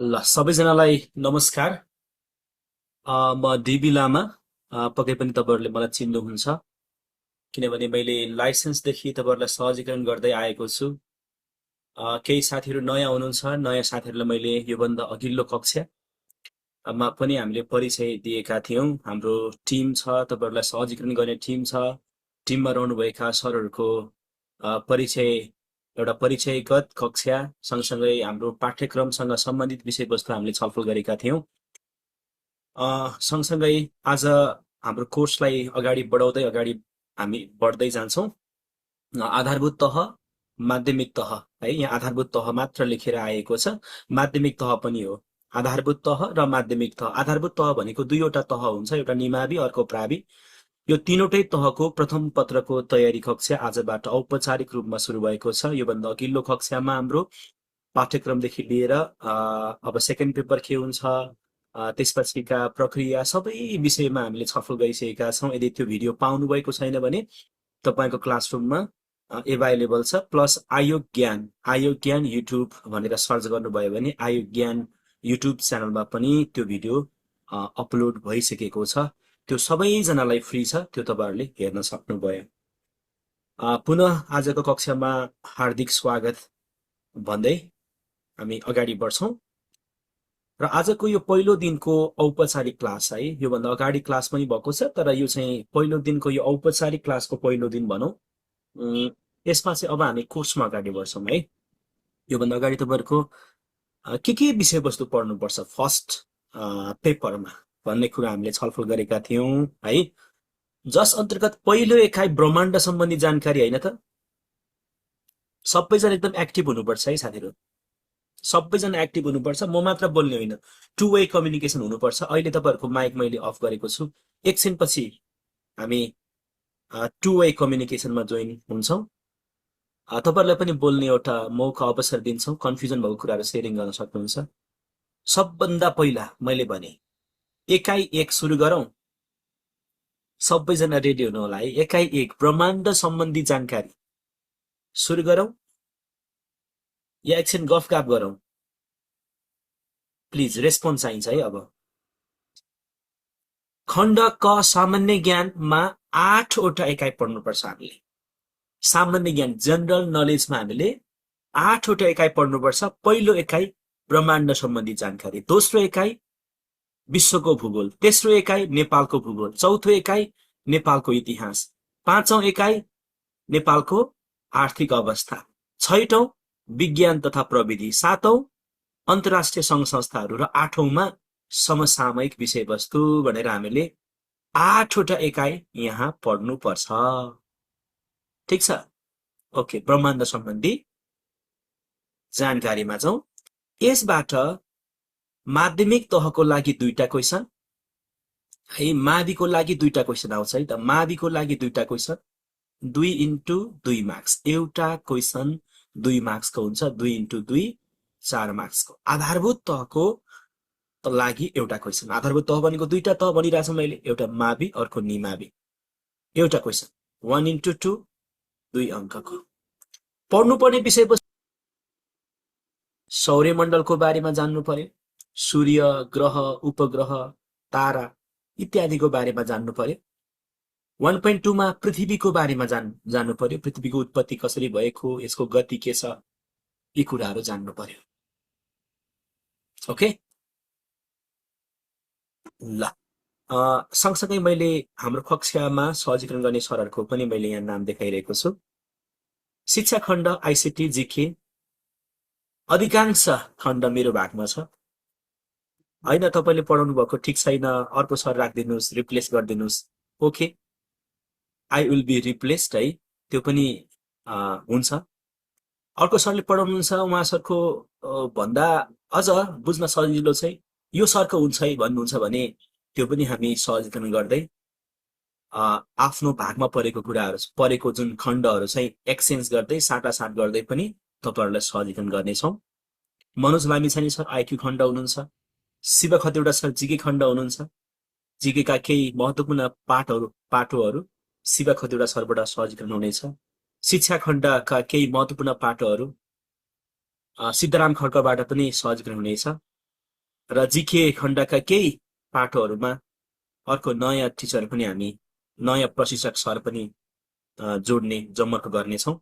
ल सबैजनालाई नमस्कार। म डिबी लामा। पक्कै पनि तपाईँहरूले मलाई चिन्नुहुन्छ किनभने मैले लाइसेन्सदेखि तपाईँहरूलाई सहजीकरण गर्दै आएको छु। केही साथीहरू नयाँ हुनुहुन्छ, नयाँ साथीहरूलाई मैले योभन्दा अघिल्लो कक्षामा पनि हामीले परिचय दिएका थियौँ। हाम्रो टिम छ, तपाईँहरूलाई सहजीकरण गर्ने टिम छ। टिममा रहनुभएका सरहरूको परिचय, एउटा परिचयगत कक्षा सँगसँगै हाम्रो पाठ्यक्रमसँग सम्बन्धित विषयवस्तु हामीले छलफल गरेका थियौँ। सँगसँगै आज हाम्रो कोर्सलाई अगाडि हामी बढ्दै जान्छौँ। आधारभूत तह, माध्यमिक तह, है यहाँ आधारभूत तह मात्र लेखेर आएको छ। माध्यमिक तह पनि हो। आधारभूत तह र माध्यमिक तह। आधारभूत तह भनेको दुईवटा तह हुन्छ, एउटा निमावि अर्को प्रावि। यो तीनवटै तहको प्रथम पत्रको तयारी कक्षा आजबाट औपचारिक रूपमा सुरु भएको छ। योभन्दा अघिल्लो कक्षामा हाम्रो पाठ्यक्रमदेखि लिएर अब सेकेन्ड पेपर के हुन्छ, त्यसपछिका प्रक्रिया सबै विषयमा हामीले छलफल गरिसकेका छौँ। यदि त्यो भिडियो पाउनुभएको छैन भने तपाईँको क्लासरुममा एभाइलेबल छ। प्लस आयोग ज्ञान युट्युब भनेर सर्च गर्नुभयो भने आयोग ज्ञान युट्युब च्यानलमा पनि त्यो भिडियो अपलोड भइसकेको छ। त्यो सबैजनालाई फ्री छ, त्यो तपाईँहरूले हेर्न सक्नुभयो। पुनः आजको कक्षामा हार्दिक स्वागत भन्दै हामी अगाडि बढ्छौँ। र आजको यो पहिलो दिनको औपचारिक क्लास है, योभन्दा अगाडि क्लास पनि भएको छ, तर यो चाहिँ पहिलो दिनको यो औपचारिक क्लासको पहिलो दिन भनौँ। यसमा चाहिँ अब हामी कोर्समा अगाडि बढ्छौँ है। योभन्दा अगाडि तपाईँहरूको के विषयवस्तु पढ्नुपर्छ फर्स्ट पेपरमा भन्ने कुरा हामीले छलफल गरेका थियौँ है। जस अन्तर्गत पहिलो एकाइ ब्रह्माण्ड सम्बन्धी जानकारी होइन त। सबैजना एकदम एक्टिभ हुनुपर्छ है साथीहरू, सबैजना एक्टिभ हुनुपर्छ। म मात्र बोल्ने होइन, टु वे कम्युनिकेसन हुनुपर्छ। अहिले तपाईँहरूको माइक मैले अफ गरेको छु, एकछिनपछि हामी टु वे कम्युनिकेसनमा जोइन हुन्छौँ। तपाईँहरूलाई पनि बोल्ने एउटा मौका अवसर दिन्छौँ, कन्फ्युजन भएको कुराहरू सेयरिङ गर्न सक्नुहुन्छ। सबभन्दा पहिला मैले भने एकाइ एक सुरु गरौँ। सबैजना रेडी हुनु होला है। एकाइ एक ब्रह्माण्ड सम्बन्धी जानकारी सुरु गरौँ या एकछिन गफगाफ गरौँ? प्लिज रेस्पोन्स चाहिन्छ है। अब खण्ड क सामान्य ज्ञानमा 8वटा एकाइ पढ्नुपर्छ हामीले। सामान्य ज्ञान जनरल नलेजमा हामीले 8वटा एकाइ पढ्नुपर्छ। पहिलो एकाइ ब्रह्माण्ड सम्बन्धी जानकारी, दोस्रो एकाइ विश्वको भूगोल, तेस्रो एकाइ नेपालको भूगोल, चौथो एकाइ नेपालको इतिहास, पाँचौं एकाइ नेपालको आर्थिक अवस्था, छैटौं विज्ञान तथा प्रविधि, सातौं अन्तर्राष्ट्रिय सङ्घ संस्थाहरू र आठौंमा समसामयिक विषयवस्तु भनेर हामीले 8वटा एकाइ यहाँ पढ्नुपर्छ। ठिक छ? ओके, ब्रह्माण्ड सम्बन्धी जानकारीमा जाउँ। यसबाट माध्यमिक तहको लागि 2टा क्वेसन है, माविको लागि 2टा क्वेसन आउँछ है त। माविको लागि 2टा क्वेसन, 2 इन्टु 2 मार्क्स। एउटा क्वेसन 2 मार्क्सको हुन्छ, 2 इन्टु 2 4 मार्क्सको। आधारभूत तहको लागि एउटा क्वेसन। आधारभूत तह भनेको 2टा तह भनिरहेको छु मैले, एउटा मावि अर्को निमावि। एउटा क्वेसन 1 इन्टु 2 2 अङ्कको। पढ्नुपर्ने विषयवस्तु सौर्यमण्डलको बारेमा जान्नु पर्यो, सूर्य, ग्रह, उपग्रह, तारा इत्यादिको बारेमा जान्नु पर्यो। 1.2 मा पृथ्वीको बारेमा जान्नु पर्यो, पृथ्वीको उत्पत्ति कसरी भएको, यसको गति के छ, यी कुराहरू जान्नु पर्यो। ओके, ल सँगसँगै मैले हाम्रो कक्षामा सहजीकरण गर्ने सरहरूको पनि मैले यहाँ नाम देखाइरहेको छु। शिक्षा खण्ड आइसिटी जीके अधिकांश खण्ड मेरो भागमा छ होइन। तपाईँले पढाउनु भएको ठिक छैन, अर्को सर राखिदिनुहोस्, रिप्लेस गरिदिनुहोस्। Okay, I will be replaced है, त्यो पनि हुन्छ। अर्को सरले पढाउनुहुन्छ, उहाँ सरको भन्दा अझ बुझ्न सजिलो चाहिँ यो सरको हुन्छ है भन्नुहुन्छ भने त्यो पनि हामी सहजीकरण गर्दै आफ्नो भागमा परेको कुराहरू, परेको जुन खण्डहरू चाहिँ एक्सचेन्ज गर्दै साटासाट गर्दै पनि तपाईँहरूलाई सहजीकरण गर्नेछौँ। मनोज लामिछाने सर आइक्यू खण्ड हुनुहुन्छ, शिव खतिवडा सर जिके खण्ड हुनुहुन्छ। जिकेका केही महत्त्वपूर्ण पाटोहरू शिव खतिवडा सरबाट सहजीकरण हुनेछ। शिक्षा खण्डका केही महत्त्वपूर्ण पाटोहरू सिद्धराम खड्काबाट पनि सहजीकरण हुनेछ। र जीके खण्डका केही पाठोहरूमा अर्को नयाँ टिचर पनि हामी नयाँ प्रशिक्षक सर पनि जोड्ने जमर्को गर्नेछौँ।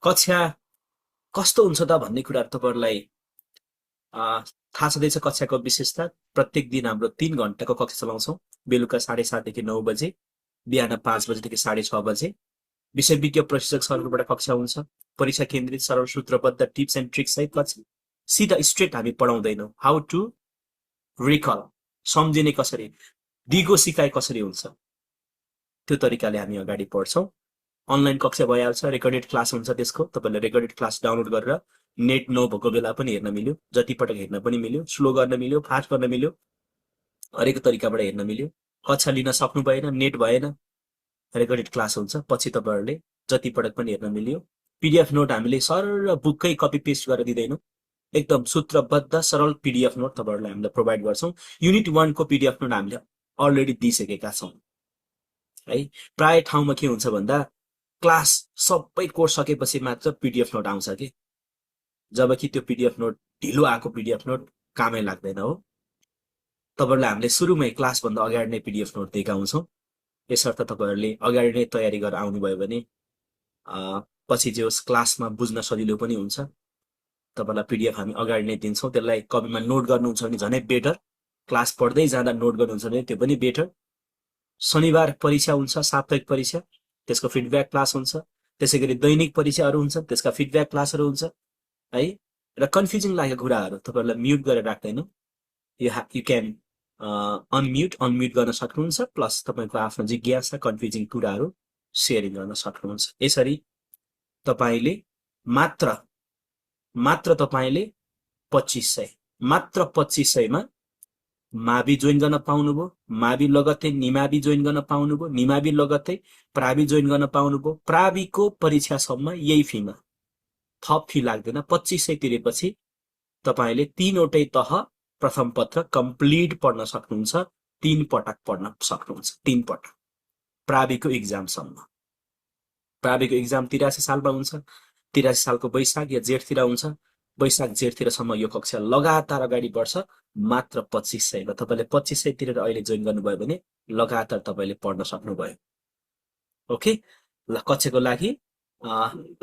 कक्षा कस्तो हुन्छ त भन्ने कुराहरू तपाईँहरूलाई थाहा छँदैछ। कक्षाको विशेषता प्रत्येक दिन हाम्रो 3 घण्टाको कक्षा चलाउँछौँ। बेलुका 7:30 देखि 9 बजे, बिहान 5 बजेदेखि 6:30 बजे। विषय विज्ञ प्रशिक्षक सरहरूबाट कक्षा हुन्छ। परीक्षा केन्द्रित सरल सूत्रबद्ध टिप्स एन्ड ट्रिक्स सहित कक्षा सिधा स्ट्रेट हामी पढाउँदैनौँ। हाउ टु रिकल, सम्झिने कसरी, दिगो सिकाइ कसरी हुन्छ, त्यो तरिकाले हामी अगाडि बढ्छौँ। अनलाइन कक्षा भइहाल्छ, रेकर्डेड क्लास हुन्छ त्यसको। तपाईँले रेकर्डेड क्लास डाउनलोड गरेर नेट नभएको बेला पनि हेर्न मिल्यो, जतिपटक हेर्न पनि मिल्यो, स्लो गर्न मिल्यो, फास्ट गर्न मिल्यो, हरेक तरिकाबाट हेर्न मिल्यो। कक्षा लिन सक्नु भएन, नेट भएन, रेकर्डेड क्लास हुन्छ, पछि तपाईँहरूले जतिपटक पनि हेर्न मिल्यो। पीडीएफ नोट हामीले सरर बुककै कपी पेस्ट गरेर दिँदैनौँ, एकदम सूत्रबद्ध सरल पीडीएफ नोट तपाईँहरूलाई हामीले प्रोभाइड गर्छौँ। युनिट 1 को पीडीएफ नोट हामीले अलरेडी दिइसकेका छौँ है। प्राय ठाउँमा के हुन्छ भन्दा क्लास सबै कोर्स सकेपछि मात्र पीडीएफ नोट आउँछ कि, जबकि त्यो पीडीएफ नोट ढिलो आएको पीडीएफ नोट कामै लाग्दैन हो। तपाईँहरूलाई हामीले सुरुमै क्लासभन्दा अगाडि नै पीडीएफ नोट दिएका हुन्छौँ। यसर्थ तपाईँहरूले अगाडि नै तयारी गरेर आउनुभयो भने पछि जे होस् क्लासमा बुझ्न सजिलो पनि हुन्छ। तपाईँलाई पीडीएफ हामी अगाडि नै दिन्छौँ, त्यसलाई कपीमा नोट गर्नुहुन्छ भने झनै बेटर, क्लास पढ्दै जाँदा नोट गर्नुहुन्छ भने त्यो पनि बेटर। शनिबार परीक्षा हुन्छ, साप्ताहिक परीक्षा, त्यसको फिडब्याक क्लास हुन्छ। त्यसै गरी दैनिक परीक्षाहरू हुन्छ, त्यसका फिडब्याक क्लासहरू हुन्छ है। र कन्फ्युजिङ लागेको कुराहरू तपाईँहरूलाई म्युट गरेर राख्दैनौँ, यु क्यान अनम्युट गर्न सक्नुहुन्छ, प्लस तपाईँको आफ्नो जिज्ञासा कन्फ्युजिङ कुराहरू सेयरिङ गर्न सक्नुहुन्छ। यसरी तपाईँले मात्र तपाईँले 2500 मात्र 2500 मा मावि जोइन गर्न पाउनुभयो, मावि लगत्तै निमावि जोइन गर्न पाउनुभयो, निमावि लगत्तै प्रावि जोइन गर्न पाउनुभयो। प्राविको परीक्षासम्म यही फीमा, थप फी लाग्दैन। 2500 तिरेपछि तपाईँले 3वटै तह प्रथम पत्र कम्प्लिट पढ्न सक्नुहुन्छ, 3 पटक पढ्न सक्नुहुन्छ, 3 पटक प्राविको इक्जामसम्म। प्राविको इक्जाम 83 सालमा हुन्छ, 83 सालको वैशाख या जेठतिर हुन्छ। वैशाख जेठतिरसम्म यो कक्षा लगातार अगाडि बढ्छ, मात्र 2500 मा। तपाईँले 2500 तिरेर अहिले जोइन गर्नुभयो भने लगातार तपाईँले पढ्न सक्नुभयो। ओके, ल कक्षाको लागि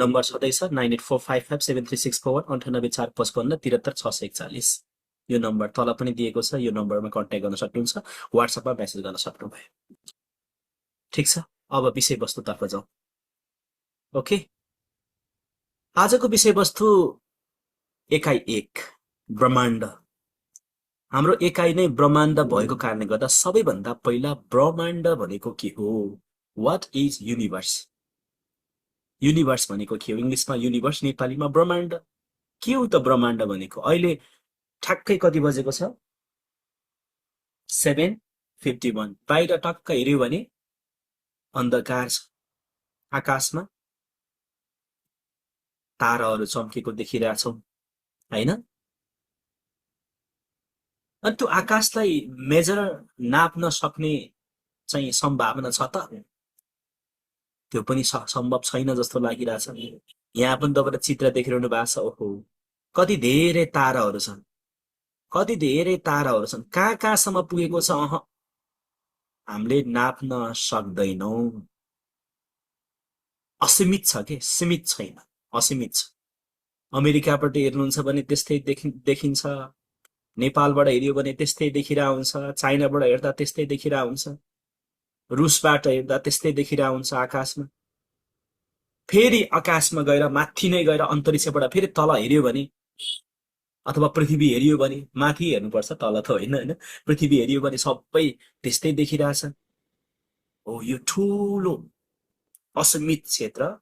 नम्बर छँदैछ 9845573641 984557 यो नम्बर तल पनि दिएको छ। यो नम्बरमा कन्ट्याक्ट गर्न सक्नुहुन्छ, व्हाट्सएपमा मेसेज गर्न सक्नुभयो। ठिक छ, अब विषयवस्तुतर्फ जाउँ। ओके, आजको विषयवस्तु एकाइ 1 ब्रह्माण्ड। हाम्रो एकाइ नै ब्रह्माण्ड भएको कारणले गर्दा सबैभन्दा पहिला ब्रह्माण्ड भनेको के हो? What is universe? युनिभर्स भनेको के हो? इङ्ग्लिसमा युनिभर्स, नेपालीमा ब्रह्माण्ड। के हो त ब्रह्माण्ड भनेको? अहिले ठ्याक्कै कति बजेको छ? 7:51। बाहिर टक्क हेऱ्यो भने अन्धकार छ, आकाशमा ताराहरू चम्केको देखिरहेछौँ हैन? अनि त्यो आकाशलाई मेजर नाप्न सक्ने चाहिँ सम्भावना छ त? त्यो पनि सम्भव छैन जस्तो लागिरहेछ। यहाँ पनि तपाईँले चित्र देखिरहनु भएको छ। ओहो, कति धेरै ताराहरू छन्, कति धेरै ताराहरू छन्, कहाँ कहाँसम्म पुगेको छ? हामीले नाप्न सक्दैनौँ। असीमित छ के, सीमित छैन, असीमित छ। अमेरिकाबाट हेर्नुहुन्छ भने त्यस्तै देखिन्छ, नेपालबाट हेऱ्यो भने त्यस्तै देखिरहेको हुन्छ, चाइनाबाट हेर्दा त्यस्तै देखिरहेको हुन्छ, रुसबाट हेर्दा त्यस्तै देखिरहेको हुन्छ आकाशमा। फेरि आकाशमा गएर माथि नै गएर अन्तरिक्षबाट फेरि तल हेऱ्यो भने, अथवा पृथ्वी हेरियो भने, माथि हेर्नुपर्छ, तल त होइन हैन, पृथ्वी हेरियो भने सबै त्यस्तै देखिरहेछ। हो, यो ठुलो असीमित क्षेत्र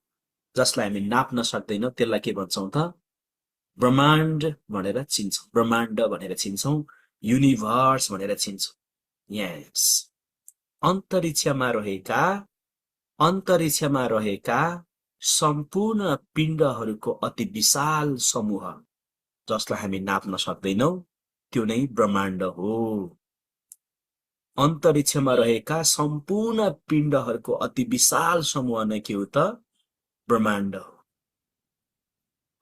जसलाई हामी नाप्न सक्दैनौँ, त्यसलाई के भन्छौँ त? ब्रह्माण्ड भनेर चिन्छौँ, ब्रह्माण्ड भनेर चिन्छौँ, युनिभर्स भनेर चिन्छौँ। यस, अन्तरिक्षमा रहेका सम्पूर्ण पिण्डहरूको अति विशाल समूह जसलाई हामी नाप्न सक्दैनौँ, त्यो नै ब्रह्माण्ड हो। अन्तरिक्षमा रहेका सम्पूर्ण पिण्डहरूको अति विशाल समूह नै के हो त? ब्रह्माण्ड हो।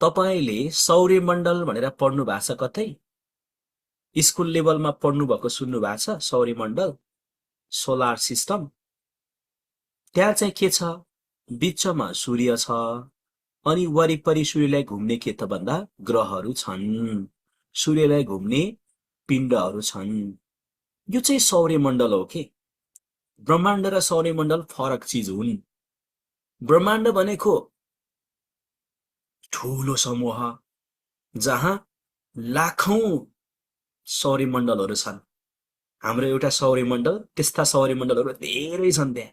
तपाईले सौर्यमण्डल भनेर पढ्नु भएको छ कतै? स्कुल लेभलमा पढ्नु भएको सुन्नु भएको छ सौर्यमण्डल सोलर सिस्टम त्यहाँ चाहिँ के छ बिचमा सूर्य छ अनि वरिपरि सूर्यलाई घुम्ने के त भन्दा ग्रहहरू छन् सूर्यलाई घुम्ने पिण्डहरू छन् यो चाहिँ सौर्यमण्डल हो के ब्रह्माण्ड र सौर्यमण्डल फरक चिज हुन् ब्रह्माण्ड भनेको ठूलो समूह जहाँ लाखौं सौर्यमण्डलहरू छन् हाम्रो एउटा सौर्यमण्डल त्यस्ता सौर्यमण्डलहरू धेरै छन् त्यहाँ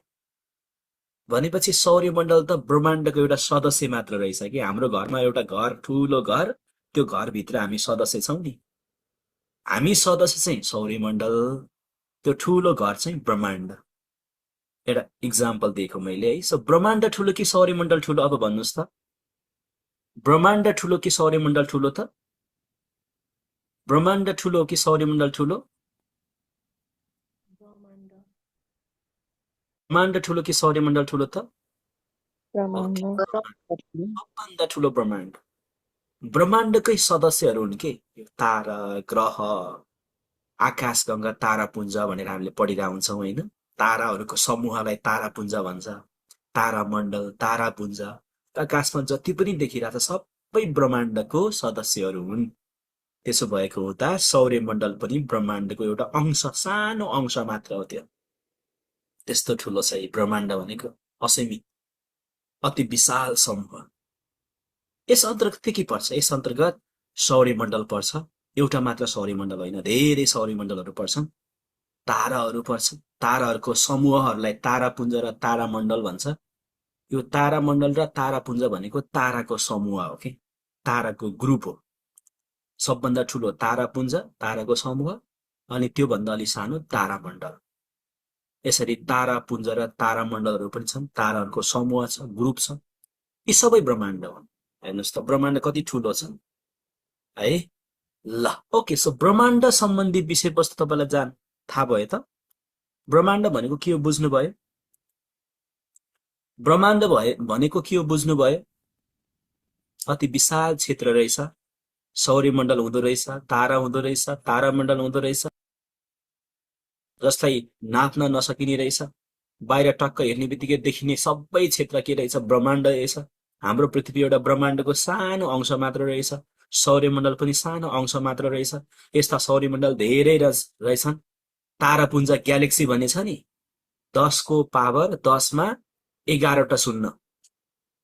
भनेपछि सौर्यमण्डल त ब्रह्माण्डको एउटा सदस्य मात्र रहेछ कि हाम्रो घरमा एउटा घर ठूलो घर त्यो घरभित्र हामी सदस्य छौं नि हामी सदस्य चाहिँ सौर्यमण्डल त्यो ठूलो घर चाहिँ ब्रह्माण्ड एउटा इक्जाम्पल दिएको मैले है सो ब्रह्माण्ड ठूलो कि सौर्यमण्डल ठूलो अब भन्नुस् त ब्रह्माण्ड ठूलो कि सौर्यमण्डल ठूलो त ब्रह्माण्ड ठूलो कि सौर्यमण्डल ठूलो ब्रह्माण्ड ठूलो कि सौर्यमण्डल ठूलो त सबभन्दा ठूलो ब्रह्माण्ड ब्रह्माण्डकै सदस्यहरू हुन् के तारा ग्रह आकाशगंगा तारापुञ्ज भनेर हामीले पढिरहेका हुन्छौं होइन ताराहरूको समूहलाई तारापुञ्ज भन्छ तारामण्डल तारापुञ्ज आकाशमा जति पनि देखिरहेको छ सबै ब्रह्माण्डको सदस्यहरू हुन् त्यसो भएको हुँदा सौर्यमण्डल पनि ब्रह्माण्डको एउटा अंश सानो अंश मात्र हो त्यो त्यस्तो ठूलो छ ब्रह्माण्ड भनेको असीमित अति विशाल समूह यस अन्तर्गत के पर्छ यस अन्तर्गत सौर्यमण्डल पर्छ एउटा मात्र सौर्यमण्डल होइन धेरै सौर्यमण्डलहरू पर्छन् ताराहरू पर्छन् ताराहरूको समूहहरूलाई तारापुञ्ज र तारामण्डल भन्छ यो तारामण्डल र तारापुञ्ज भनेको ताराको समूह हो के ताराको ग्रुप हो सबभन्दा ठूलो तारापुञ्ज ताराको समूह अनि त्यो भन्दा अलि सानो तारामण्डल यसरी तारापुञ्ज र तारामण्डलहरू पनि छन् ताराहरूको समूह छ ग्रुप छ यी सबै ब्रह्माण्ड हुन् हेर्नुस् त ब्रह्माण्ड कति ठूलो छ है ल ओके सो ब्रह्माण्ड सम्बन्धी विषयवस्तु तपाईलाई थाहा भयो त ब्रह्माण्ड भनेको के हो बुझ्नुभयो ब्रह्माण्ड भनेको के हो बुझ्नुभयो अति विशाल क्षेत्र रहेछ सौर्यमण्डल हुँदो रहेछ तारा हुँदो रहेछ तारामण्डल हुँदो रहेछ जसलाई नाप्न नसकिने रहेछ बाहिर टक्क हेर्ने बित्तिकै देखिने सबै क्षेत्र के रहेछ ब्रह्माण्ड रहेछ हाम्रो पृथ्वी एउटा ब्रह्माण्डको सानो अंश मात्र रहेछ सौर्यमण्डल पनि सानो अंश मात्र रहेछ यस्ता सौर्यमण्डल धेरै रहेछन् तारापुञ्ज ग्यालेक्सी भन्ने छ नि 10 को पावर 10 मा 11 शून्य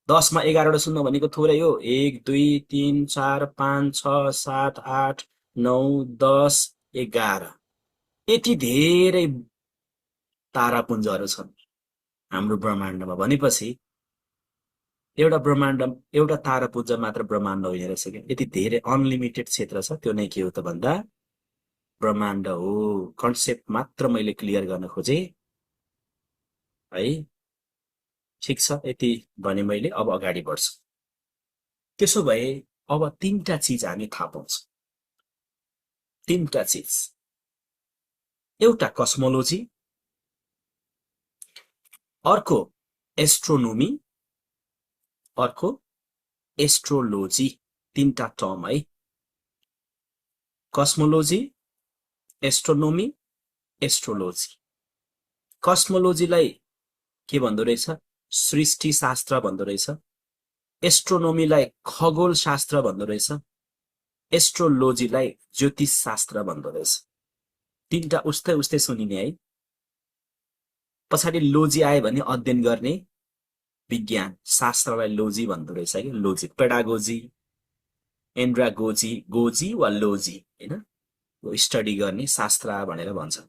10 मा 11 शून्य भनेको थोरै हो 1 2 3 4 5 6 7 8 9 10 11 यति धेरै तारापुञ्जहरू छन् हाम्रो ब्रह्माण्डमा भनेपछि एउटा ब्रह्माण्ड एउटा तारापुञ्ज मात्र ब्रह्माण्ड होइन रहेछ के यति धेरै अनलिमिटेड क्षेत्र छ त्यो नै के हो त भन्दा ब्रह्माण्ड हो कन्सेप्ट मात्र मैले क्लियर गर्न खोजे है ठीक छ यति भने मैले अब अगाडि बढ्छु त्यसो भए अब तीनटा चीज हामी थाहा पाउँछौं तीनटा चीज एउटा कस्मोलोजी अर्को एस्ट्रोनोमी अर्को एस्ट्रोलोजी तीनटा टर्म है कस्मोलोजी एस्ट्रोनोमी एस्ट्रोलोजी कस्मोलोजीलाई के भन्दो रहेछ सृष्टि शास्त्र भन्दो रहेछ एस्ट्रोनोमीलाई खगोल शास्त्र भन्दो रहेछ एस्ट्रोलोजीलाई ज्योतिष शास्त्र भन्दो रहेछ तीनटा उस्तै उस्तै सुनिने है पछाडि लोजी आयो भने अध्ययन गर्ने विज्ञान शास्त्रलाई लोजी भन्दो रहेछ के लोजी पेडागोजी एन्ड्रागोजी गोजी वा लोजी हैन यो स्टडी गर्ने शास्त्र भनेर भन्छ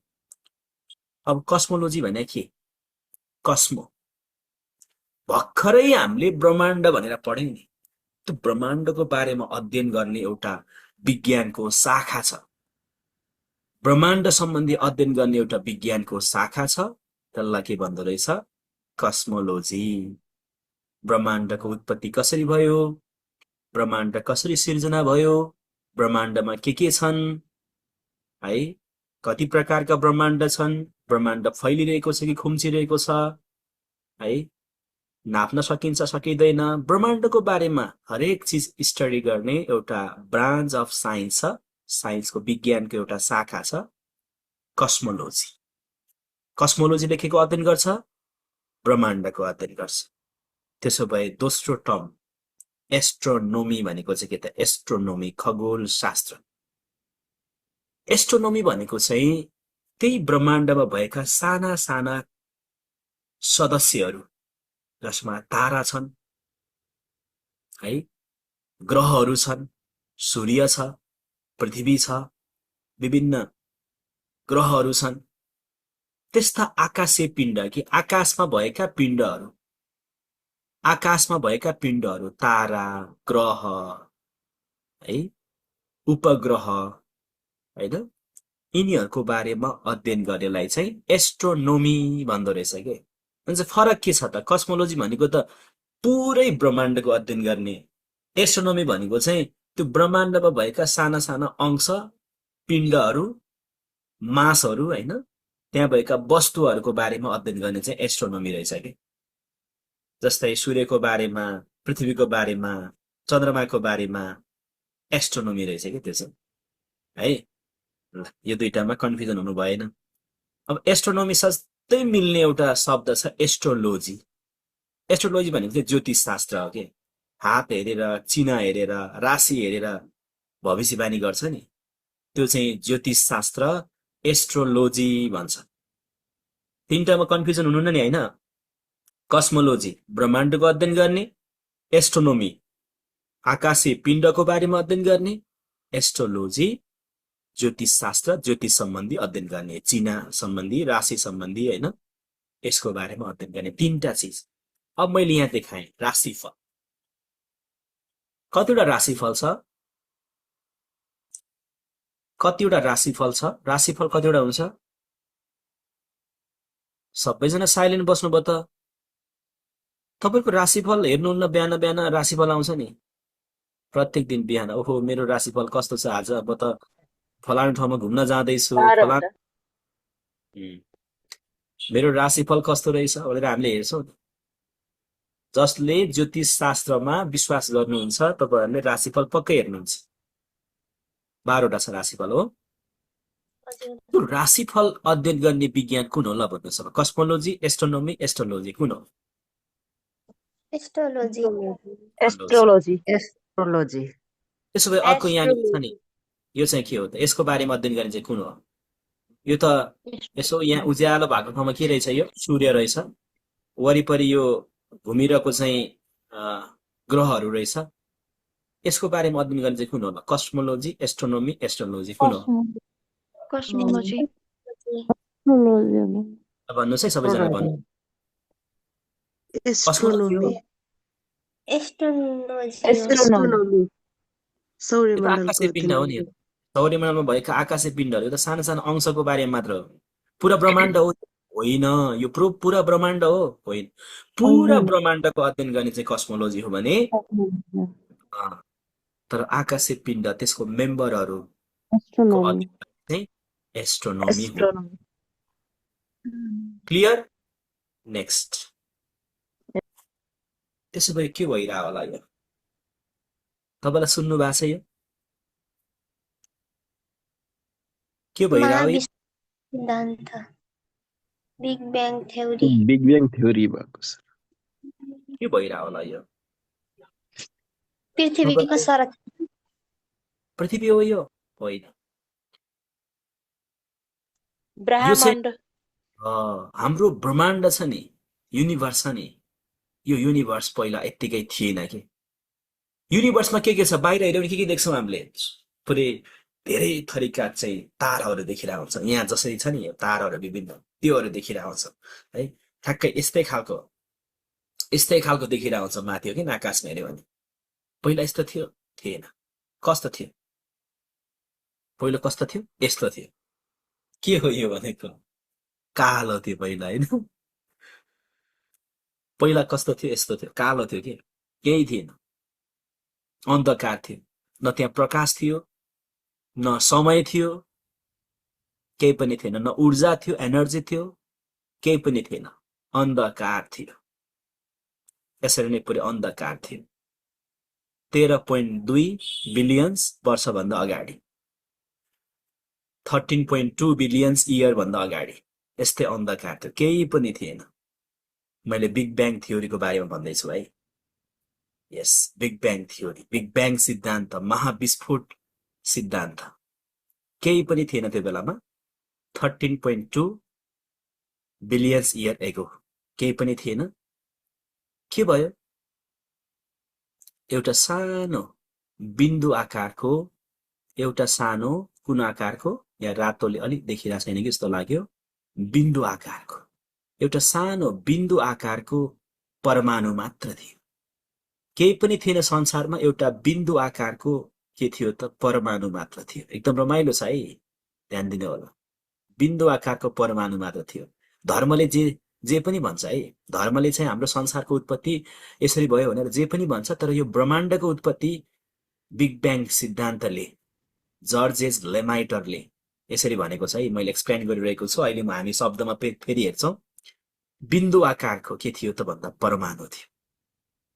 अब कस्मोलोजी भने के कस्मो भर्खरै हामीले ब्रह्माण्ड भनेर पढ्यौं नि त्यो ब्रह्माण्डको बारेमा अध्ययन गर्ने एउटा विज्ञानको शाखा छ ब्रह्माण्ड सम्बन्धी अध्ययन गर्ने एउटा विज्ञानको शाखा छ त्यसलाई के भन्दो रहेछ कस्मोलोजी ब्रह्माण्डको उत्पत्ति कसरी भयो ब्रह्माण्ड कसरी सिर्जना भयो ब्रह्माण्डमा के छन् है कति प्रकारका ब्रह्माण्ड छन् ब्रह्माण्ड फैलिरहेको छ कि खुम्चिरहेको छ है नाप्न सकिन्छ सकिँदैन ब्रह्माण्डको बारेमा हरेक चीज स्टडी गर्ने एउटा ब्रान्च अफ साइन्स छ साइन्सको विज्ञानको एउटा शाखा छ कस्मोलोजी। कस्मोलोजीले के को अध्ययन गर्छ? ब्रह्माण्डको अध्ययन गर्छ। त्यसो भए दोस्रो टर्म एस्ट्रोनोमी भनेको चाहिँ के त? एस्ट्रोनोमी, खगोल शास्त्र। एस्ट्रोनोमी भनेको चाहिँ त्यही ब्रह्माण्डमा भएका साना साना सदस्यहरू, जसमा तारा छन् है, ग्रहहरू छन्, सूर्य छ, पृथ्वी छ, विभिन्न ग्रहहरू छन्, त्यस्ता आकाशीय पिण्ड कि आकाशमा भएका पिण्डहरू, तारा, ग्रह है, उपग्रह हैन, यिनीहरूको बारेमा अध्ययन गर्नेलाई चाहिँ एस्ट्रोनोमी भन्दो रहेछ के। अनि चाहिँ फरक के छ त? कस्मोलोजी भनेको त पुरै ब्रह्माण्डको अध्ययन गर्ने, एस्ट्रोनोमी भनेको चाहिँ त्यो ब्रह्माण्डमा भएका साना साना अंश, पिण्डहरू, मासहरू हैन, त्यहाँ भएका वस्तुहरूको बारेमा अध्ययन गर्ने चाहिँ एस्ट्रोनोमी रहेछ के। जस्तै सूर्यको बारेमा, पृथ्वीको बारेमा, चन्द्रमाको बारेमा एस्ट्रोनोमी रहेछ के त्यो चाहिँ है। ल, यो दुईटामा कन्फ्युजन हुनु भएन। अब एस्ट्रोनोमी सस्तै मिल्ने एउटा शब्द छ एस्ट्रोलोजी। एस्ट्रोलोजी भनेको चाहिँ ज्योतिष शास्त्र हो के। हात हेरेर, चिना हेरेर, राशि हेरेर भविष्यवाणी गर्छ नि, त्यो चाहिँ ज्योतिष शास्त्र एस्ट्रोलोजी भन्छ। तीनटामा कन्फ्युजन हुनु नि हैन। कस्मोलोजी ब्रह्माण्डको अध्ययन गर्ने, एस्ट्रोनोमी आकाशीय पिण्डको बारेमा अध्ययन गर्ने, एस्ट्रोलोजी ज्योतिष शास्त्र, ज्योतिष सम्बन्धी अध्ययन गर्ने, चिना सम्बन्धी, राशि सम्बन्धी हैन, यसको बारेमा अध्ययन गर्ने तीनटा चीज। अब मैले यहाँ देखाएँ राशिफल। कतिवटा राशिफल छ? राशिफल कतिवटा हुन्छ? सबैजना साइलेन्ट बस्नुभयो त? तपाईको राशिफल हेर्नुहुन्न? बिहान बिहान राशिफल आउँछ नि प्रत्येक दिन बिहान। ओहो मेरो राशिफल कस्तो छ आज, अब त फलानु ठाउँमा घुम्न जाँदैछु, मेरो राशिफल कस्तो रहेछ भनेर हामीले हेर्छौं। जसले ज्योतिष शास्त्रमा विश्वास गर्नुहुन्छ तपाईहरुले राशिफल पक्कै हेर्नुहुन्छ। 12 वटा छ राशिफल हो। त्यो राशिफल अध्ययन गर्ने विज्ञान कुन हो ल भन्नुस्? अब कस्मोलोजी, एस्ट्रोनोमी, एस्ट्रोलोजी कुन हो? एस्ट्रोलोजी। त्यसो भए अर्को यहाँ छ नि, यो चाहिँ के हो त? यसको बारेमा अध्ययन गर्ने चाहिँ कुन हो? यो त यसो यहाँ उज्यालो भएको ठाउँमा के रहेछ? यो सूर्य रहेछ, वरिपरि यो घुमिरहेको चाहिँ ग्रहहरू रहेछ। यसको बारेमा अध्ययन गर्ने चाहिँ कुन हो? कस्मोलोजी, एस्ट्रोनोमी, एस्ट्रोलोजी कुन हो? कस्मोलोजी। भन्नुहोस् है सबैजना भन्नु। एस्ट्रोनोमी। आकाशीय पिण्ड हो नि। सौर्यमण्डलमा भएका आकाशीय पिण्डहरू त सानो सानो अंशको बारेमा मात्र हो। पुरा ब्रह्माण्ड हो होइन, यो पुरा ब्रह्माण्ड हो होइन। पुरा ब्रह्माण्डको अध्ययन गर्ने चाहिँ कस्मोलोजी हो भने, तर आकाशीय पिण्ड त्यसको मेम्बरहरूको अध्ययन चाहिँ एस्ट्रोनोमी हो। क्लियर? नेक्स्ट। त्यसो भए के भइरह होला यो? तपाईलाई सुन्नु भएको छ? यो के भइरह हो? सिद्धान्त, बिग ब्याङ थ्योरी भएको छ। के भइरह होला यो? पृथ्वीको संरचना। पृथ्वी हो यो? होइन। ब्रह्माण्ड। हाम्रो ब्रह्माण्ड छ नि, युनिभर्स छ नि, यो युनिभर्स पहिला यत्तिकै थिएन के। युनिभर्समा के छ? बाहिर हेर्यो भने के देख्छौँ हामीले? पुरै धेरै थरीका चाहिँ ताराहरू देखिरहेको हुन्छ। यहाँ जसरी छ नि ताराहरू विभिन्न, त्योहरू देखिरहेको हुन्छ है। ठ्याक्कै यस्तै खालको देखिरहेको हुन्छ माथि हो कि आकाशमा हेर्यो भने। पहिला यस्तो थियो? थिएन। कस्तो थियो? पहिलो कस्तो थियो? यस्तो थियो। के हो यो भनेको? कालो थियो पहिला होइन। पहिला कस्तो थियो? यस्तो थियो, कालो थियो के, केही थिएन, अन्धकार थियो। न त्यहाँ प्रकाश थियो, न समय थियो, केही पनि थिएन। न ऊर्जा थियो, एनर्जी थियो, केही पनि थिएन। अन्धकार थियो। यसरी नै पुरै अन्धकार थियो। 13.2 बिलियन वर्षभन्दा अगाडि 13.2 बिलियन्स इयर भन्दा अगाडि यस्तै अन्धकार थियो, केही पनि थिएन। मैले बिग ब्याङ थ्योरीको बारेमा भन्दैछु है। Yes, big bang theory, big bang सिद्धान्त, महाविस्फोट सिद्धान्त, केही पनि थिएन त्यो बेलामा। 13.2 बिलियन्स इयर एगो, केही पनि थिएन। के भयो? एउटा सानो बिन्दु आकारको, एउटा सानो कुन आकारको, या रातोले अलिक देखिरहेको छैन कि जस्तो लाग्यो, बिन्दु आकारको एउटा सानो बिन्दु आकारको परमाणु मात्र थियो। केही पनि थिएन संसारमा, एउटा बिन्दु आकारको के थियो त? परमाणु मात्र थियो। एकदम रमाइलो छ है, ध्यान दिनु होला। बिन्दु आकारको परमाणु मात्र थियो। धर्मले जे पनि भन्छ है, धर्मले चाहिँ हाम्रो संसारको उत्पत्ति यसरी भयो भनेर जे पनि भन्छ, तर यो ब्रह्माण्डको उत्पत्ति बिग ब्याङ सिद्धान्तले, जर्जेस लेमाइटरले यसरी भनेको छ है। मैले एक्सप्लेन गरिरहेको छु। अहिले हामी शब्दमा फेरि हेर्छौँ। बिन्दु आकारको के थियो त भन्दा परमाणु थियो।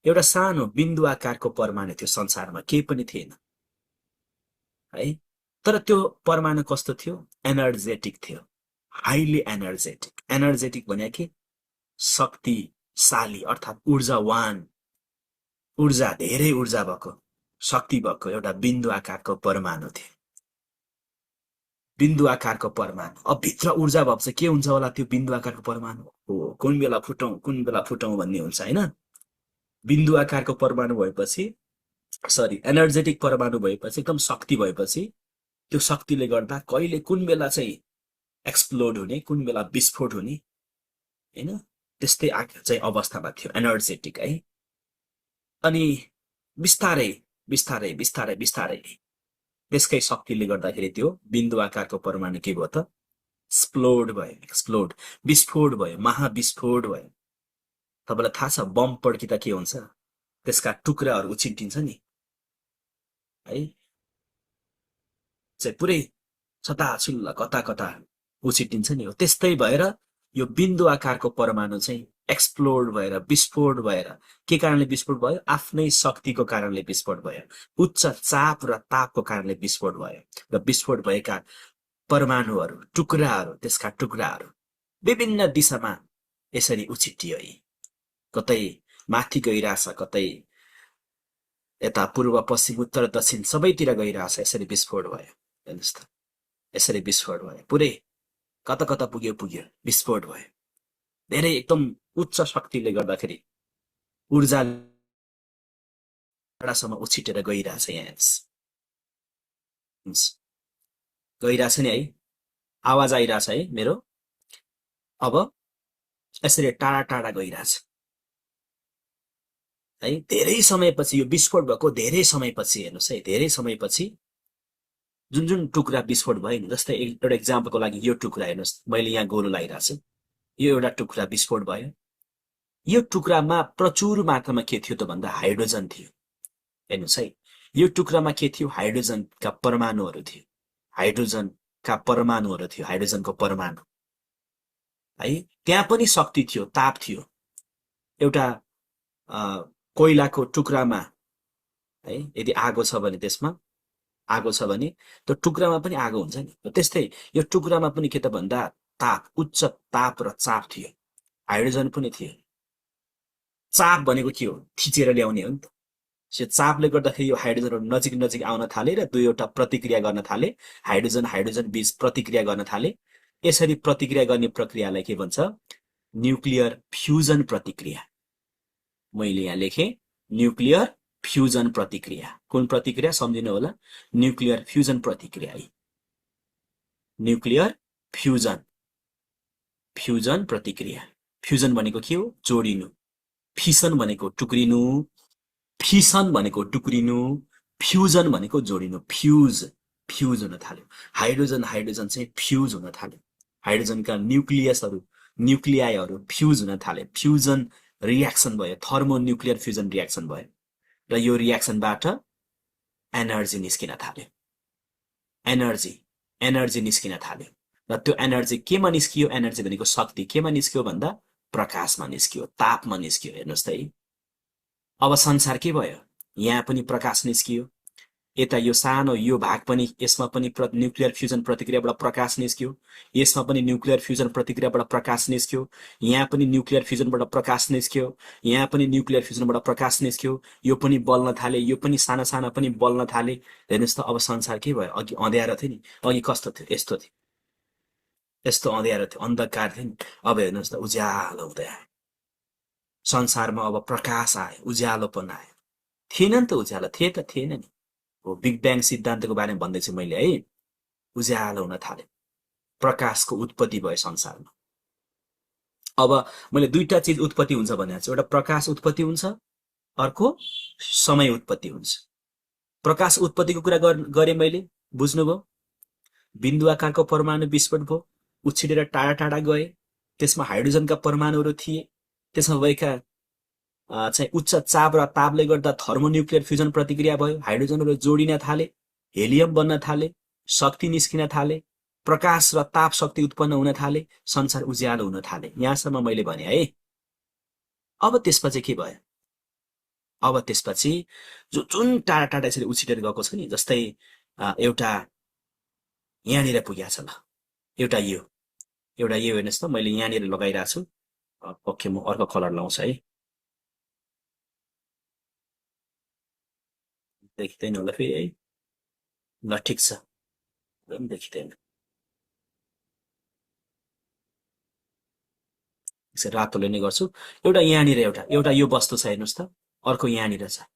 एउटा सानो बिन्दु आकारको परमाणु थियो संसारमा, केही पनि थिएन है। तर त्यो परमाणु कस्तो थियो? एनर्जेटिक थियो, हाइली एनर्जेटिक। एनर्जेटिक भने के? शक्तिशाली, अर्थात् ऊर्जावान, ऊर्जा, धेरै ऊर्जा भएको, शक्ति भएको एउटा बिन्दु आकारको परमाणु थियो। बिन्दु आकारको परमाणु। अब भित्र ऊर्जा भएपछि के हुन्छ होला त्यो बिन्दु आकारको परमाणु? हो, कुन बेला फुटौँ भन्ने हुन्छ हैन। बिन्दु आकारको परमाणु भएपछि, एनर्जेटिक परमाणु भएपछि, एकदम शक्ति भएपछि, त्यो शक्तिले गर्दा कहिले कुन बेला चाहिँ एक्सप्लोड हुने, कुन बेला विस्फोट हुने हैन, त्यस्तै चाहिँ अवस्थामा थियो, एनर्जेटिक है। अनि बिस्तारै बिस्तारै बिस्तारै बिस्तारै त्यसकै शक्तिले गर्दाखेरि त्यो बिन्दु आकारको परमाणु के भयो त? एक्सप्लोड भयो, एक्सप्लोड, विस्फोट भयो, महाविस्फोट भयो। तपाईलाई थाहा छ बम पड्किँदा के हुन्छ? त्यसका टुक्राहरू उछिन्टिन्छ नि है, चाहिँ पुरै छताछुल्ल कता कता उछिन्टिन्छ नि। हो त्यस्तै भएर यो बिन्दु आकारको परमाणु चाहिँ एक्सप्लोड भएर, विस्फोट भएर, के कारणले विस्फोट भयो? आफ्नै शक्तिको कारणले विस्फोट भयो, उच्च चाप र तापको कारणले विस्फोट भयो। र विस्फोट भएका परमाणुहरू, टुक्राहरू, त्यसका टुक्राहरू विभिन्न दिशामा यसरी उछिटियो। कतै माथि गइरहेछ, कतै यता पूर्व पश्चिम उत्तर दक्षिण सबैतिर गइरहेछ। यसरी विस्फोट भयो, हेर्नुहोस् त, यसरी विस्फोट भयो, पुरै कता कता पुग्यो विस्फोट भयो। धेरै एकदम उच्च शक्तिले गर्दाखेरि ऊर्जासम्म उछिटेर गइरहेछ। यहाँ हेर्नुहोस्, गइरहेछ नि है, आवाज आइरहेछ है मेरो। अब यसरी टाढा टाढा गइरहेछ है। धेरै समयपछि, यो विस्फोट भएको धेरै समयपछि हेर्नुहोस् है, धेरै समयपछि जुन टुक्रा विस्फोट भयो नि, जस्तै एउटा एक्जाम्पलको लागि यो टुक्रा हेर्नुहोस्, मैले यहाँ गोलो लगाइरहेको छु, यो एउटा टुक्रा विस्फोट भयो। यो टुक्रामा प्रचुर मात्रामा के थियो त भन्दा हाइड्रोजन थियो। हेर्नुहोस् है, यो टुक्रामा के थियो? हाइड्रोजनका परमाणुहरू थियो, हाइड्रोजनका परमाणुहरू थियो, हाइड्रोजनको परमाणु है। त्यहाँ पनि शक्ति थियो, ताप थियो। एउटा कोइलाको टुक्रामा है, यदि आगो छ भने, त्यसमा आगो छ भने त्यो टुक्रामा पनि आगो हुन्छ नि। त्यस्तै यो टुक्रामा पनि के त भन्दा ताप, उच्च ताप र चाप थियो, हाइड्रोजन पनि थियो। चाप भनेको के हो? थिचेर ल्याउने हो नि त। यो चापले गर्दाखेरि यो हाइड्रोजनहरू नजिक नजिक आउन थाले र दुईवटा प्रतिक्रिया गर्न थाले, हाइड्रोजन हाइड्रोजन बीच प्रतिक्रिया गर्न थाले। यसरी प्रतिक्रिया गर्ने प्रक्रियालाई के भन्छ? न्युक्लियर फ्युजन प्रतिक्रिया। मैले यहाँ लेखेँ न्युक्लियर फ्युजन प्रतिक्रिया। कुन प्रतिक्रिया सम्झिनु होला? न्युक्लियर फ्युजन प्रतिक्रिया है। न्युक्लियर फ्युजन, फ्युजन प्रतिक्रिया। फ्युजन भनेको के हो? जोडिनु। फिसन भनेको टुक्रिनु, फिसन भनेको टुक्रिनु, फ्युजन भनेको जोडिनु। फ्युज हुन थाल्यो। हाइड्रोजन हाइड्रोजन चाहिँ फ्युज हुन थाल्यो। हाइड्रोजनका न्युक्लियाइहरू फ्युज हुन थाले। फ्युजन रियाक्सन भयो, थर्मोन्युक्लियर फ्युजन रियाक्सन भयो र यो रियाक्सनबाट एनर्जी निस्किन थाल्यो। एनर्जी निस्किन थाल्यो र त्यो एनर्जी केमा निस्कियो? एनर्जी भनेको शक्ति केमा निस्कियो भन्दा प्रकाशमा निस्कियो, तापमा निस्कियो। हेर्नुहोस् त है, अब संसार के भयो? यहाँ पनि प्रकाश निस्कियो, यता यो सानो यो भाग पनि यसमा पनि न्युक्लियर फ्युजन प्रतिक्रियाबाट प्रकाश निस्क्यो, यसमा पनि न्युक्लियर फ्युजन प्रतिक्रियाबाट प्रकाश निस्क्यो, यहाँ पनि न्युक्लियर फ्युजनबाट प्रकाश निस्क्यो, यहाँ पनि न्युक्लियर फ्युजनबाट प्रकाश निस्क्यो, यो पनि बल्न थाले, यो पनि साना साना पनि बल्न थाले। हेर्नुहोस् त अब संसार के भयो? अघि अँध्यारो थियो नि, अघि कस्तो थियो? यस्तो थियो, यस्तो अँध्यारो थियो, अन्धकार थियो नि। अब हेर्नुहोस् त उज्यालो हुँदै आयो, संसारमा अब प्रकाश आयो, उज्यालोपन आयो। थिएन नि त उज्यालो, थिए त थिएन नि। हो बिग ब्याङ सिद्धान्तको बारेमा भन्दैछु मैले है। उज्यालो हुन थाल्यो, प्रकाशको उत्पत्ति भयो संसारमा। अब मैले दुईटा चिज उत्पत्ति हुन्छ भनेको छु, एउटा प्रकाश उत्पत्ति हुन्छ, अर्को समय उत्पत्ति हुन्छ। प्रकाश उत्पत्तिको कुरा गरेँ मैले, बुझ्नुभयो? बिन्दु आकारको परमाणु विस्फोट भयो, उछिटेर टाढा टाढा गए, त्यसमा हाइड्रोजनका परमाणुहरू थिए, त्यसमा भएका चाहिँ उच्च चाप र तापले गर्दा थर्मोन्युक्लियर फ्युजन प्रतिक्रिया भयो, हाइड्रोजनहरू जोडिन थाले, हेलियम बन्न थाले, शक्ति निस्किन थाले, प्रकाश र ताप शक्ति उत्पन्न हुन थाले, संसार उज्यालो हुन थाले। यहाँसम्म मैले भने है। अब त्यसपछि के भयो? अब त्यसपछि जुन टाढा टाढा यसरी उछिटेर गएको छ नि, जस्तै एउटा यहाँनिर पुगेको छ, ल एउटा यो हेर्नुहोस् त, मैले यहाँनिर लगाइरहेको छु। ओके, म अर्को कलर लाउँछु है, देखिँदैन होला फेरि है। ल ठिक छ, देखिँदैन, रातोले नै गर्छु। एउटा यहाँनिर एउटा यो वस्तु छ हेर्नुहोस् त, अर्को यहाँनिर छ।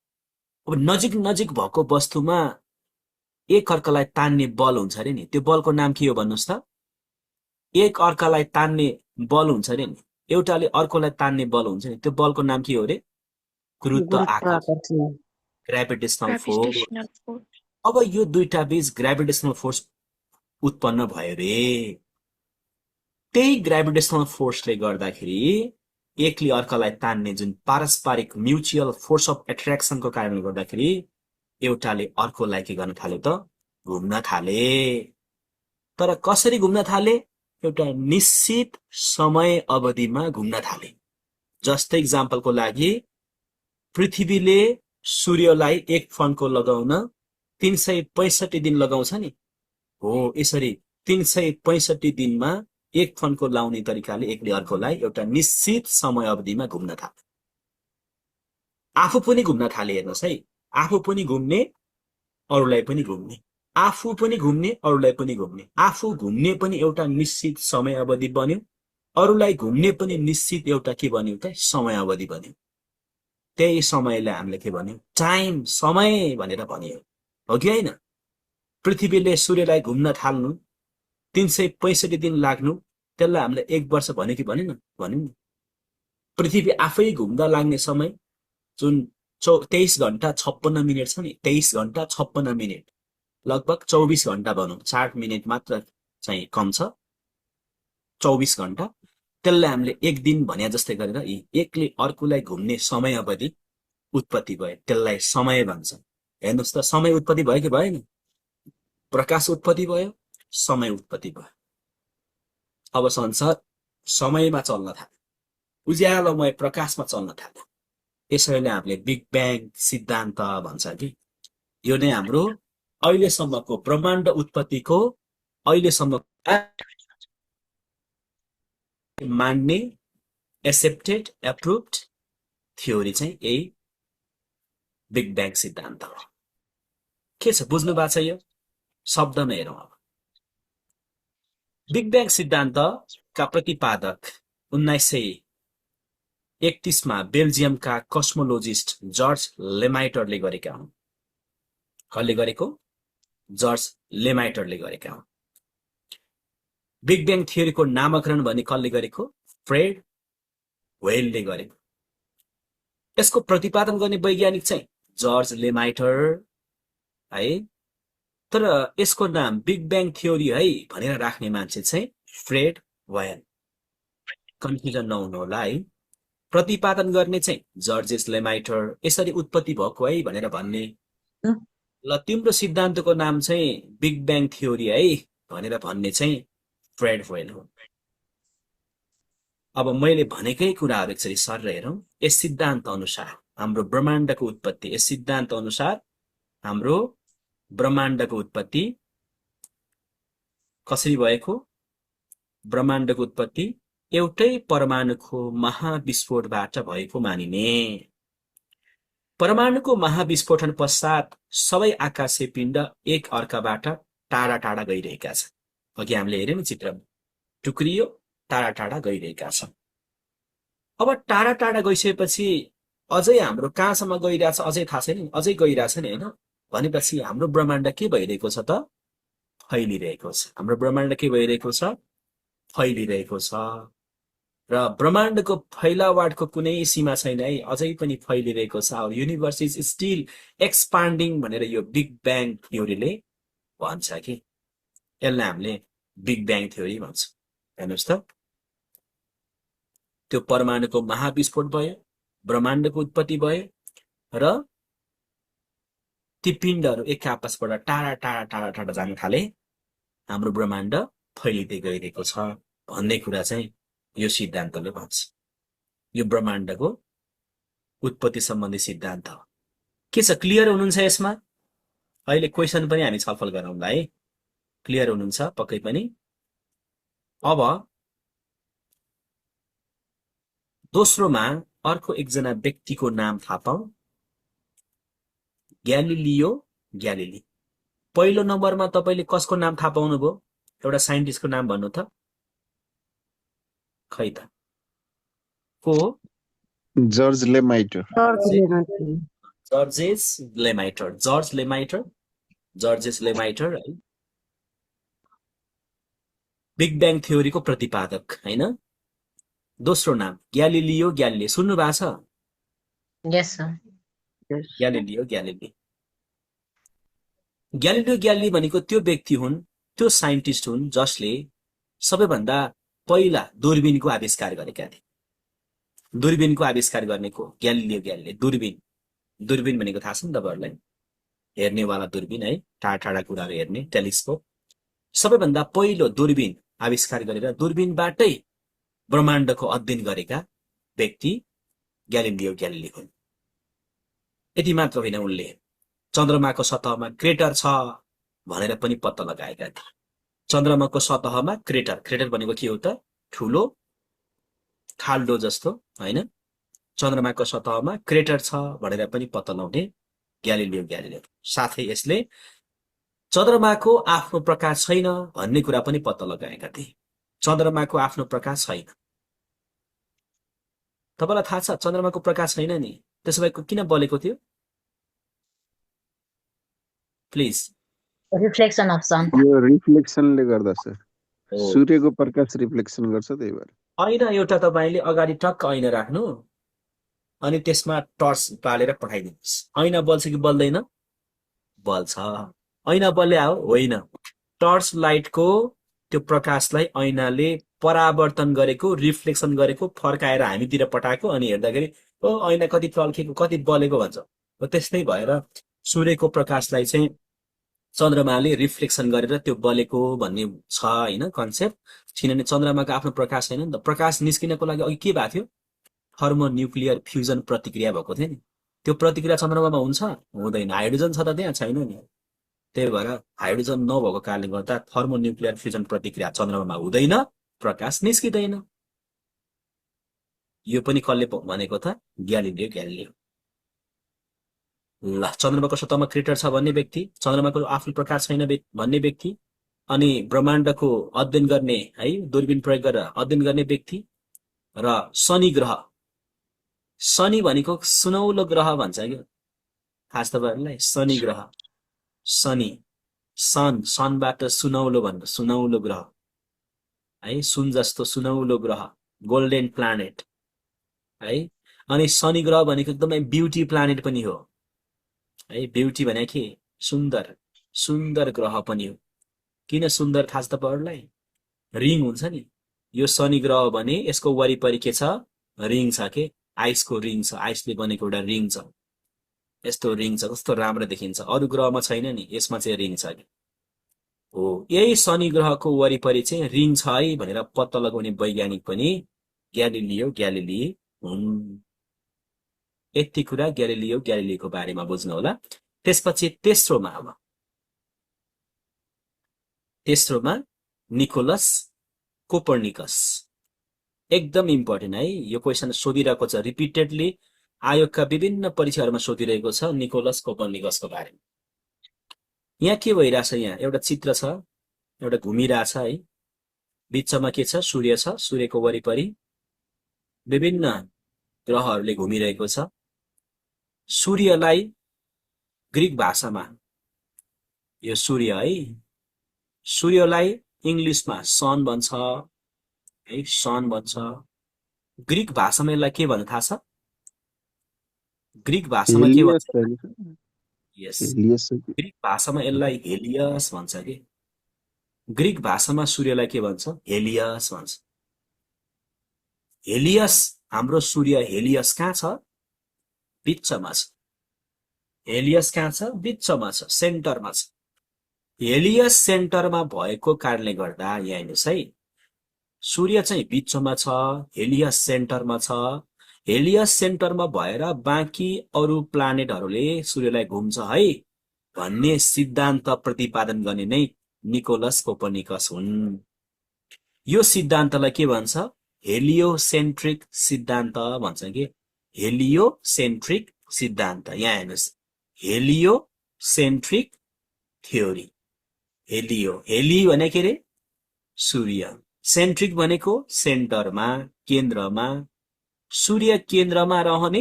अब नजिक नजिक भएको वस्तुमा एक अर्कालाई तान्ने बल हुन्छ अरे नि, त्यो बलको नाम के हो भन्नुहोस् त? एक अर्कालाई तान्ने बल हुन्छ अरे नि, एउटाले अर्कोलाई तान्ने बल हुन्छ नि, त्यो बलको नाम के हो अरे? गुरुत्वाकर्षण, ग्राभिटेशनल फोर्स। Gravitational force. अब यो दुईटा बीच ग्राभिटेशनल फोर्स उत्पन्न भयो रे। त्यही ग्राभिटेशनल फोर्सले गर्दाखेरि एकले अर्कालाई तान्ने जुन पारस्परिक म्युचुअल फोर्स अफ एट्र्याक्सनको कारणले गर्दाखेरि एउटाले अर्कोलाई के गर्न थाल्यो त? घुम्न थाले। तर कसरी घुम्न थाले? एउटा निश्चित समय अवधिमा घुम्न थाले। जस्तै इक्जाम्पलको लागि पृथ्वीले सूर्यलाई एक फन्को लगाउन 365 दिन लगाउँछ नि, हो यसरी 365 दिनमा एक फन्को लाउने तरिकाले एकले अर्कोलाई एउटा निश्चित समय अवधिमा घुम्न थाले। आफू पनि घुम्न थाले। हेर्नुहोस् है, आफू पनि घुम्ने, अरूलाई पनि घुम्ने, आफू पनि घुम्ने, अरूलाई पनि घुम्ने। आफू घुम्ने पनि एउटा निश्चित समय अवधि बन्यो, अरूलाई घुम्ने पनि निश्चित एउटा के बन्यो त? समय अवधि बन्यो। त्यही समयलाई हामीले के भन्यौं? टाइम, समय भनेर भनियो, हो कि होइन? पृथ्वीले सूर्यलाई घुम्न थाल्नु 365 दिन लाग्नु, त्यसलाई हामीले 1 वर्ष भन्यो कि भनेन? भन्यौं नि। पृथ्वी आफै घुम्दा लाग्ने समय जुन 23 घण्टा 56 मिनट छ नि, 23 घण्टा 56 मिनट, लगभग 24 घण्टा भनौं, 4 मिनट मात्र चाहिँ कम छ, 24 घण्टा। त्यसलाई हामीले एक दिन भन्या जस्तै गरेर एकले अर्कोलाई घुम्ने समय अवधि उत्पत्ति भयो, त्यसलाई समय भन्छ। हेर्नुहोस् त, समय उत्पत्ति भयो कि भएन? प्रकाश उत्पत्ति भयो, समय उत्पत्ति भयो। अब संसार समयमा चल्न थाल्यो, उज्यालोमय प्रकाशमा चल्न थाल्यो। यसैले हामीले बिग ब्याङ सिद्धान्त भन्छ कि यो नै हाम्रो अहिलेसम्मको ब्रह्माण्ड उत्पत्तिको अहिलेसम्म मान्ने, एक्सेप्टेड, एप्रुभड थ्योरी चाहिँ यही बिग ब्याङ सिद्धान्त हो। के छ, बुझ्नु भएको छ? यो शब्दमा हेरौँ अब। बिग ब्याङ सिद्धान्तका प्रतिपादक 1931 मा बेल्जियमका कस्मोलोजिस्ट जर्ज लेमाइटरले गरेका हुन्। कसले गरेको? जर्ज लेमाइटरले गरेका हुन्। बिग ब्याङ थ्योरीको नामकरण भने कसले गरेको? फ्रेड वेलले गरेको। यसको प्रतिपादन गर्ने वैज्ञानिक चाहिँ जर्ज लेमाइटर है, तर यसको नाम बिग ब्याङ थ्योरी है भनेर राख्ने मान्छे चाहिँ फ्रेड वेल। कन्फ्युजन नहुनु होला है। प्रतिपादन गर्ने चाहिँ जर्जेस लेमाइटर, यसरी उत्पत्ति भएको है भनेर भन्ने। ल तिम्रो सिद्धान्तको नाम चाहिँ बिग ब्याङ थ्योरी है भनेर भन्ने चाहिँ फ्रेड वेल हो। अब मैले भनेकै कुराहरू एकचोटि सर हेरौँ। यस सिद्धान्त अनुसार हाम्रो ब्रह्माण्डको उत्पत्ति, यस सिद्धान्त अनुसार हाम्रो ब्रह्माण्डको उत्पत्ति कसरी भएको? ब्रह्माण्डको उत्पत्ति एउटै परमाणुको महाविस्फोटबाट भएको मानिने। परमाणुको महाविस्फोटन पश्चात सबै आकाशीय पिण्ड एक अर्काबाट टाढा टाढा गइरहेका छन्। अघि हामीले हेर्यौं नि चित्रमा, टुक्रियो टाढा टाढा गइरहेका छन्। अब टाढा टाढा गइसकेपछि अझै हाम्रो कहाँसम्म गइरहेछ अझै थाहा छैन, अझै गइरहेछ नि होइन। भनेपछि हाम्रो ब्रह्माण्ड के भइरहेको छ त? फैलिरहेको छ। हाम्रो ब्रह्माण्ड के भइरहेको छ? फैलिरहेको छ। र ब्रह्माण्डको फैलावटको कुनै सीमा छैन है, अझै पनि फैलिरहेको छ। Our universe is still expanding भनेर यो बिग ब्याङ थ्योरीले भन्छ कि, यसलाई हामीले बिग ब्याङ थ्योरी भन्छ। हेर्नुहोस् त, त्यो परमाणुको महाविस्फोट भयो, ब्रह्माण्डको उत्पत्ति भयो र ती पिण्डहरू एक आपसबाट टाढा टाढा टाढा टाढा जान थाले, हाम्रो ब्रह्माण्ड फैलिँदै गइरहेको छ भन्ने कुरा चाहिँ यो सिद्धान्तले भन्छ। यो ब्रह्माण्डको उत्पत्ति सम्बन्धी सिद्धान्त हो। के छ, क्लियर हुनुहुन्छ यसमा? अहिले क्वेसन पनि हामी छलफल गरौँला है। क्लियर हुनुहुन्छ पक्कै पनि? अब दोस्रोमा अर्को एकजना व्यक्तिको नाम थाहा पाऊँ, ग्यालिलियो ग्यालिली। पहिलो नम्बरमा तपाईले कसको नाम थाहा पाउनुभयो? एउटा साइन्टिस्टको नाम भन्नु त। खै त को? जर्ज लेमाइटर। जर्जेस लेमाइटर। जर्ज लेमाइटर, जर्जेस लेमाइटर है, बिग ब्याङ थ्योरीको प्रतिपादक हैन। दोस्रो नाम ग्यालिलियो ग्यालिली, सुन्नु भएको छ? Yes, sir. Galileo Galilei. Galileo Galilei भनेको त्यो व्यक्ति हुन्, त्यो साइन्टिस्ट हुन् जसले सबैभन्दा पहिला दूरबीनको आविष्कार गरेका थिए। दूरबीनको आविष्कार गर्नेको ग्यालिलियो ग्यालिली। दूरबीन, दूरबीन भनेको थाहा छ नि तपाईहरुलाई? हेर्नेवाला दूरबीन है, टाढा टाढा कुराहरू हेर्ने टेलिस्कोप। सबैभन्दा पहिलो दूरबीन आविष्कार गरेर दूरबीनबाटै ब्रह्माण्डको अध्ययन गरेका व्यक्ति ग्यालिलियो ग्यालिली हुन्। यति मात्र होइन, उनले चन्द्रमाको सतहमा क्रेटर छ भनेर पनि पत्ता लगाएका थिए। चन्द्रमाको सतहमा क्रेटर, क्रेटर भनेको के हो त? ठुलो खाल्डो जस्तो हैन। चन्द्रमाको सतहमा क्रेटर छ भनेर पनि पत्ता लगाउने ग्यालिलियो ग्यालिली। साथै यसले चन्द्रमाको आफ्नो प्रकाश छैन भन्ने कुरा पनि पत्ता लगाएका थिए। चन्द्रमाको आफ्नो प्रकाश छैन। तपाईलाई थाहा छ चन्द्रमाको प्रकाश छैन नि, त्यसो भए किन बलेको थियो? प्लिज। Reflection of sun. यो रिफ्लेक्सनले गर्दा सर, हो। सूर्यको प्रकाश रिफ्लेक्सन गर्छ त्यही भएर। ऐना एउटा तपाईले अगाडि टक्क ऐना राख्नु अनि त्यसमा टर्च बालेर पठाइदिनुहोस्। ऐना बल्छ कि बल्दैन? बल्छ। ऐना बल्या हो? होइन। टर्च लाइटको त्यो प्रकाशलाई ऐनाले परावर्तन गरेको, रिफ्लेक्सन गरेको, फर्काएर हामीतिर पठाएको, अनि हेर्दाखेरि ओ ऐना कति टल्केको, कति बलेको भन्छ। हो त्यस्तै भएर सूर्यको प्रकाशलाई चाहिँ चन्द्रमाले रिफ्लेक्सन गरेर त्यो बलेको भन्ने छ हैन कन्सेप्ट। किनभने चन्द्रमाको आफ्नो प्रकाश छैन नि त। प्रकाश निस्किनको लागि अघि के भएको थियो? थर्मोन्युक्लियर फ्युजन प्रतिक्रिया भएको थियो नि। त्यो प्रतिक्रिया चन्द्रमामा हुन्छ? हुँदैन। हाइड्रोजन छ त त्यहाँ? छैन नि। त्यही भएर हाइड्रोजन नभएको कारणले गर्दा थर्मोन्युक्लियर फ्युजन प्रतिक्रिया चन्द्रमामा हुँदैन, प्रकाश निस्किँदैन। यो पनि कसले भनेको त? Galileo Galilei. ल, चन्द्रमाको सतहमा क्रेटर छ भन्ने व्यक्ति, चन्द्रमाको आफ्नो प्रकाश छैन भन्ने व्यक्ति, अनि ब्रह्माण्डको अध्ययन गर्ने है दूरबीन प्रयोग गरेर अध्ययन गर्ने व्यक्ति, र शनि ग्रह। शनि भनेको सुनौलो ग्रह भन्छ क्या खास तपाईहरुलाई। शनि ग्रह, शनि, सन, सनबाट सुनौलो भन्नु, सुनौलो ग्रह है, सुन जस्तो सुनौलो ग्रह, गोल्डन प्लानेट है। अनि शनि ग्रह भनेको एकदमै ब्युटी प्लानेट पनि हो है। ब्युटी भने के? सुन्दर, सुन्दर ग्रह पनि हो। किन सुन्दर थाहा छ तपाईहरुलाई? रिङ हुन्छ नि, यो शनि ग्रह भने यसको वरिपरि के छ? रिङ छ के, आइसको रिङ छ, आइसले बनेको एउटा रिङ छ। यस्तो रिङ छ, कस्तो राम्रो देखिन्छ। अरु ग्रहमा छैन नि, यसमा चाहिँ रिङ छ के हो। यही शनि ग्रहको वरिपरि चाहिँ रिङ छ है भनेर पत्ता लगाउने वैज्ञानिक पनि ग्यालिलियो ग्यालिली हुन्। यति कुरा ग्यालिलियो ग्यालिलीको बारेमा बुझ्नु होला। त्यसपछि तेस्रोमा अब तेस्रोमा निकोलस कोपर्निकस। एकदम इम्पोर्टेन्ट है, यो क्वेसन सोधिरहेको छ रिपिटेडली, आयोगका विभिन्न परीक्षाहरूमा सोधिरहेको छ निकोलस कोपर्निकसको बारेमा। यहाँ के भइरहेछ, यहाँ एउटा चित्र छ, एउटा घुमिरहेछ है, बिचमा के छ, सूर्य छ, सूर्यको वरिपरि विभिन्न ग्रहहरूले घुमिरहेको छ। सूर्यलाई ग्रीक भाषामा यो सूर्य है, सूर्यलाई इङ्ग्लिसमा सन भन्छ है, सन भन्छ। ग्रीक भाषामा यसलाई के भन्न थाहा छ? ग्रीक भाषामा के भन्छ? हेलियस होइन सर? यस, हेलियस हो कि? ग्रीक भाषामा यसलाई हेलियस भन्छ कि। ग्रीक भाषामा सूर्यलाई के भन्छ? हेलियस भन्छ। हेलियस, हाम्रो सूर्य हेलियस कहाँ छ? बिचमा छ। हेलियस कहाँ छ? बिचमा छ, सेन्टरमा छ। हेलियस सेन्टरमा भएको कारणले गर्दा यहाँ हेर्नुहोस् है, सूर्य चाहिँ बिचमा छ, हेलियस सेन्टरमा छ। हेलियस सेन्टरमा भएर बाँकी अरू प्लानेटहरूले सूर्यलाई घुम्छ है भन्ने सिद्धान्त प्रतिपादन गर्ने नै निकोलस कोपर्निकस हुन्। यो सिद्धान्तलाई के भन्छ? हेलियोसेन्ट्रिक सिद्धान्त भन्छ कि। हेलियोसेन्ट्रिक सिद्धान्त, यहाँ हेर्नुहोस्, हेलियोसेन्ट्रिक थ्योरी। हेली भनेको के अरे? सूर्य। सेन्ट्रिक भनेको सेन्टरमा, केन्द्रमा। सूर्य केन्द्रमा रहने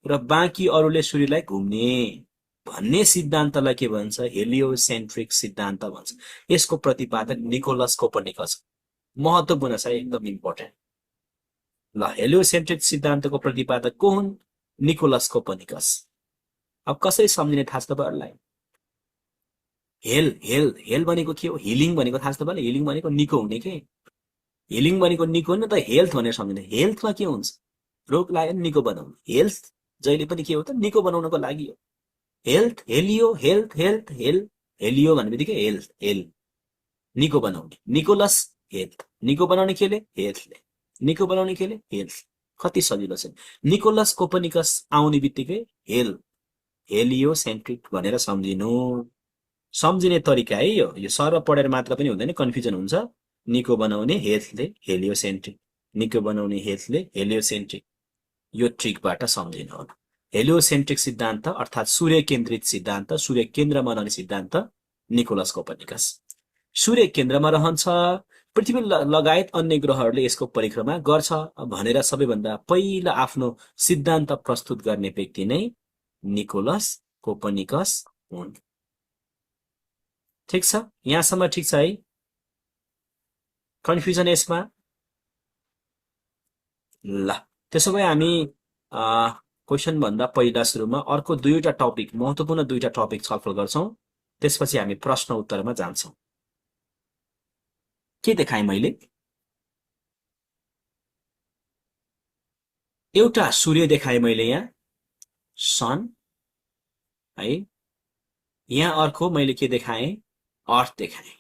र बाँकी अरूले सूर्यलाई घुम्ने भन्ने सिद्धान्तलाई के भन्छ? हेलियोसेन्ट्रिक सिद्धान्त भन्छ। यसको प्रतिपादक निकोलस कोपर्निकस। महत्त्वपूर्ण छ, एकदम इम्पोर्टेन्ट। ल, हेलियोसेन्ट्रिक सिद्धान्तको प्रतिपादक को हुन्? Nicolaus Copernicus. अब कसरी सम्झिने थाहा छ तपाईँहरूलाई? हेल भनेको के हो? हिलिङ भनेको थाहा छ तपाईँलाई? हिलिङ भनेको निको हुने के। हिलिङ भनेको निको हुने, त हेल्थ भनेर सम्झिने। हेल्थमा के हुन्छ? रोग लाग्यो नि निको बनाउनु। हेल्थ जहिले पनि के हो त? निको बनाउनको लागि हो। Health, Helio, health, health, Helio भन्ने बित्तिकै हेल्थ, हेल, निको बनाउने। निकोलस, हेल्थ, निको बनाउने केले? हेल्थले। निको बनाउने केले? हेल्थ। कति सजिलो छ। निकोलस कोपर्निकस आउने बित्तिकै हेलियोसेन्ट्रिक भनेर सम्झिनु। सम्झिने तरिका है यो सर पढेर मात्र पनि हुँदैन, कन्फ्युजन हुन्छ। निको बनाउने हेल्थले हेलियोसेन्ट्रिक, निको बनाउने हेल्थले हेलियोसेन्ट्रिक, यो ट्रिकबाट सम्झिनु होला। हेलियोसेन्ट्रिक सिद्धान्त अर्थात् सूर्य केन्द्रित सिद्धान्त, सूर्य केन्द्रमा रहने सिद्धान्त निकोलस कोपर्निकस। सूर्य केन्द्रमा रहन्छ, पृथ्वी लगायत अन्य ग्रहहरूले यसको परिक्रमा गर्छ भनेर सबैभन्दा पहिला आफ्नो सिद्धान्त प्रस्तुत गर्ने व्यक्ति नै निकोलस कोपर्निकस हुन्। ठिक छ, यहाँसम्म ठिक छ है? कन्फ्युजन यसमा? ल, त्यसो भए हामी क्वेसन भन्दा पहिला सुरुमा अर्को दुईवटा टपिक, महत्त्वपूर्ण दुईवटा टपिक छलफल गर्छौं। त्यसपछि हामी प्रश्न उत्तरमा जान्छौं। के देखाएँ मैले? एउटा सूर्य देखाएँ मैले, यहाँ सन है। यहाँ अर्को मैले के देखाएँ? अर्थ देखाएँ।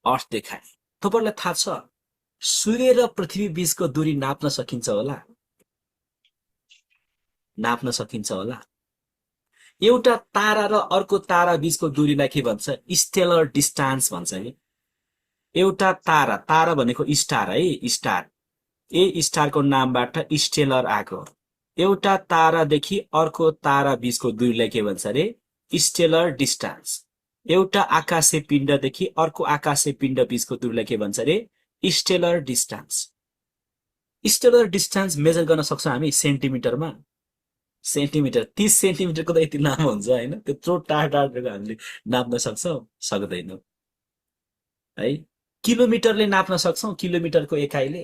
अर्थ देखाएँ। तपाईहरुलाई थाहा छ सूर्य र पृथ्वी बीचको दूरी नाप्न सकिन्छ होला? नाप्न सकिन्छ होला? एउटा तारा र अर्को तारा बीचको दूरीलाई के भन्छ? स्टेलर डिस्टेन्स भन्छ नि। एउटा तारा, तारा भनेको स्टार है, स्टार। ए स्टारको नामबाट स्टेलर आएको। एउटा तारादेखि अर्को तारा बीचको दूरीलाई के भन्छ रे? Stellar distance. एउटा आकाशे पिण्डदेखि अर्को आकाशे पिण्ड बीचको दूरीलाई के भन्छ रे? Stellar distance. Stellar distance measure गर्न सक्छ हामी सेन्टिमिटरमा। सेन्टिमिटर 30 सेन्टिमिटरको त यति लामो हुन्छ हैन? त्यत्रो टाढाको हामीले नाप्न सक्छौं? सक्दैनौं है। किलोमिटरले नाप्न सक्छौं? किलोमिटरको एकाइले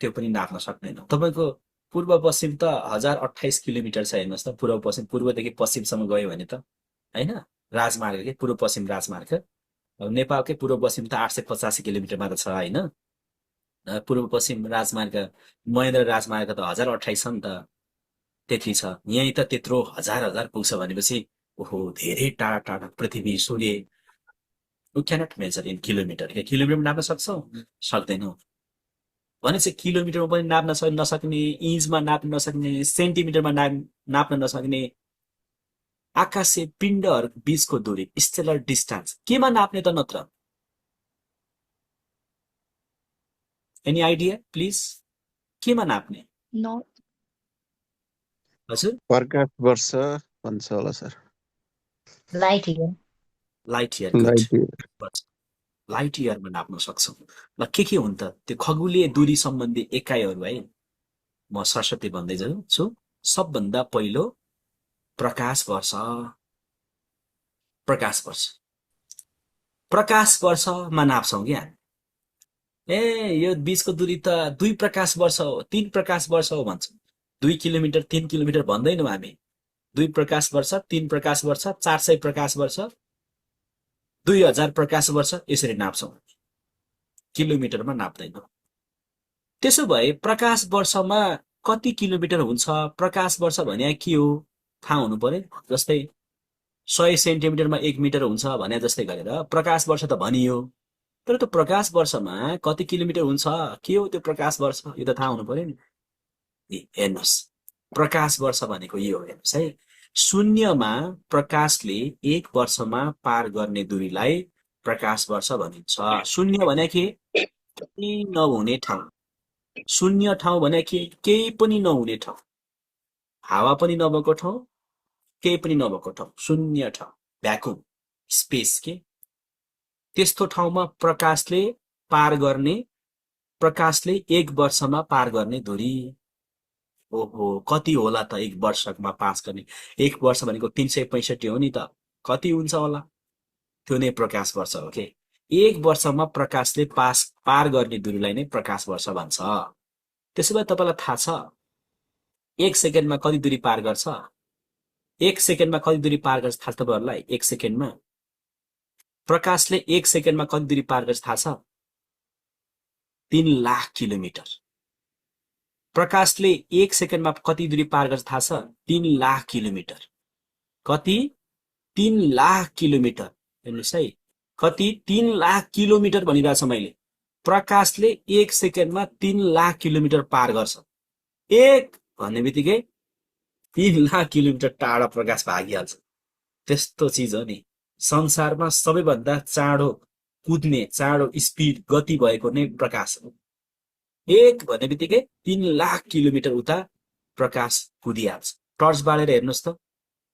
त्यो पनि नाप्न सक्दैनौं। तपाईको पूर्व पश्चिम त 1028 किलोमिटर छ। हेर्नुस् त, पूर्व पश्चिम, पूर्वदेखि पश्चिमसम्म गयो भने त हैन? राजमार्ग के पूर्व पश्चिम राजमार्ग। नेपालकै पूर्व पश्चिम त 885 किलोमिटर मात्र छ हैन? पूर्व पश्चिम राजमार्ग, महेन्द्र राजमार्ग त 1028 छ नि त, त्यति छ। यही त त्यत्रो हजार पुग्छ भनेपछि ओहो, धेरै टाढा टाढा पृथ्वी, सूर्य। We cannot measure in kilometre. के किलोमिटरमा नाप्न सक्छौं? सक्दैनौं। भनेपछि किलोमिटरमा पनि नाप्न नसक्ने, इन्चमा नाप्न नसक्ने, सेन्टिमिटरमा नाप्न नसक्ने, आकाशे पिण्डहरु बीचको दूरी स्टेलर डिस्टेन्स केमा नाप्ने त नत्र एनी आइडिया प्लिज केमा नाप्ने Not हजुर प्रकाश वर्ष भन्छ होला sir Light year. Light year good light year light इयरमा नाप्न सक्छौं ल के हुन् त त्यो खगोलीय दूरी सम्बन्धी एकाइहरू है म सरस्वती भन्दै जान्छु सबभन्दा पहिलो प्रकाश वर्ष प्रकाश वर्ष प्रकाश वर्षमा नाप्छौं क्या ए यो बीचको दूरी त 2 प्रकाश वर्ष हो 3 प्रकाश वर्ष हो भन्छौं 2 किलोमिटर 3 किलोमिटर भन्दैनौं हामी 2 प्रकाश वर्ष 3 प्रकाश वर्ष 400 प्रकाश वर्ष 2000 प्रकाश वर्ष यसरी नाप्छौं किलोमिटरमा नाप्दैनौं त्यसो भए प्रकाश वर्षमा कति किलोमिटर हुन्छ प्रकाश वर्ष भने के हो थाहा हुनु पर्यो जस्तै 100 सेन्टिमिटरमा 1 मिटर हुन्छ भने जस्तै गरेर प्रकाश वर्ष त भनियो तर त्यो प्रकाश वर्षमा कति किलोमिटर हुन्छ के हो त्यो प्रकाश वर्ष यो त थाहा हुनु पर्यो नि हेर्नुस् प्रकाश वर्ष भनेको यो हो हेर्नुस् है शून्यमा प्रकाशले 1 वर्षमा पार गर्ने दूरीलाई प्रकाश वर्ष भनिन्छ शून्य भने के केही नहुने ठाउँ शून्य ठाउँ भने के केही पनि नहुने ठाउँ हावा पनि नभएको ठाउँ केही पनि नभएको ठाउँ शून्य ठाउँ भ्याकुम स्पेस के त्यस्तो ठाउँमा प्रकाशले 1 वर्षमा पार गर्ने दूरी ओहो कति होला त 1 वर्षमा पास गर्ने 1 वर्ष भनेको 365 हो नि त कति हुन्छ होला त्यो नै प्रकाश वर्ष हो के 1 वर्षमा प्रकाशले पार गर्ने दूरीलाई नै प्रकाश वर्ष भन्छ त्यसो भए तपाईलाई थाहा छ 1 सेकेन्डमा कति दूरी पार गर्छ 1 सेकेन्डमा कति दूरी पार गर्छ थाहा छ तपाईहरुलाई 1 सेकेन्डमा प्रकाशले 1 सेकेन्डमा कति दूरी पार गर्छ थाहा छ 3 लाख किलोमिटर प्रकाशले 1 सेकेन्डमा कति दूरी पार गर्छ थाहा छ 3 लाख किलोमिटर कति 3 लाख किलोमिटर हेर्नुस् है कति 3 लाख किलोमिटर भनिरहेछ मैले प्रकाशले 1 सेकेन्डमा 3 लाख किलोमिटर पार गर्छ 1 भन्ने बित्तिकै 3 लाख किलोमिटर टाढा प्रकाश भागिहाल्छ त्यस्तो चीज हो नि संसारमा सबैभन्दा चाँडो कुद्ने चाँडो स्पिड गति भएको नै प्रकाश हो 1 भन्ने बित्तिकै 3 लाख किलोमिटर उता प्रकाश कुदिहाल्छ टर्च बालेर हेर्नुस् त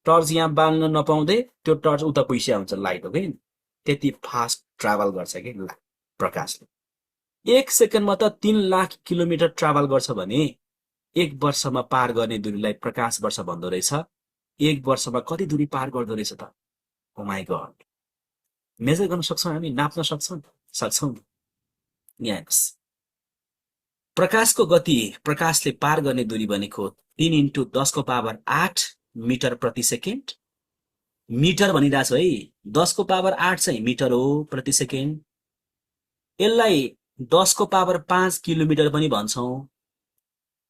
टर्च यहाँ बाल्न नपाउँदै त्यो टर्च उता पैसा हुन्छ लाइट हो कि त्यति फास्ट ट्राभल गर्छ कि प्रकाशले 1 सेकेन्डमा त 3 लाख किलोमिटर ट्राभल गर्छ भने 1 वर्षमा पार गर्ने दूरीलाई प्रकाश वर्ष भन्दो रहेछ 1 वर्षमा कति दूरी पार गर्दो रहेछ त ओ माय गॉड मेजर गर्न सक्छौं हामी नाप्न सक्छौं यस प्रकाशको गति प्रकाशले पार गर्ने दूरी भनेको 3 × 10⁸ मिटर प्रति सेकेन्ड मिटर भनिरहेछ है 10⁸ चाहिँ मिटर हो प्रति सेकेन्ड यसलाई 10⁵ किलोमिटर पनि भन्छौं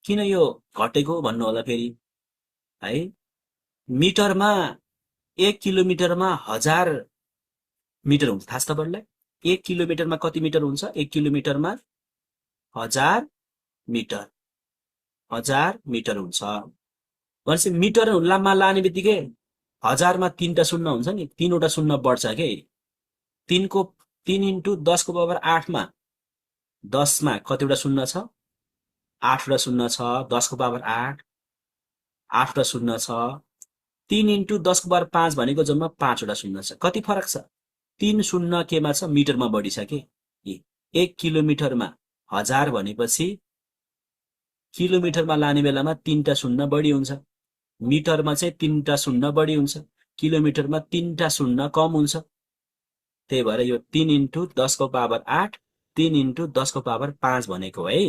किन यो घटेको भन्नु होला फेरि है मिटरमा 1 किलोमिटरमा 1000 मिटर हुन्छ थाहा छ तपाईहरुलाई 1 किलोमिटरमा कति मिटर हुन्छ 1 किलोमिटरमा 1000 मिटर हुन्छ भनेपछि मिटर हुल्लामा लाने बित्तिकै 1000 मा 3टा शून्य हुन्छ नि 3वटा शून्य बढ्छ के 3 × 10⁸ मा 10 मा कतिवटा शून्य छ 8वटा शून्य छ 10⁸ 8वटा शून्य छ 3 × 10⁵ भनेको जम्मा 5वटा शून्य छ कति फरक छ 3 शून्य केमा छ मिटरमा बढी छ के 1 किलोमिटरमा 1000 भनेपछि किलोमिटरमा लाने बेलामा 3टा शून्य बढी हुन्छ मिटरमा चाहिँ 3टा शून्य बढी हुन्छ किलोमिटरमा 3टा शून्य कम हुन्छ त्यही भएर यो 3 × 10⁸ 3 × 10⁵ भनेको है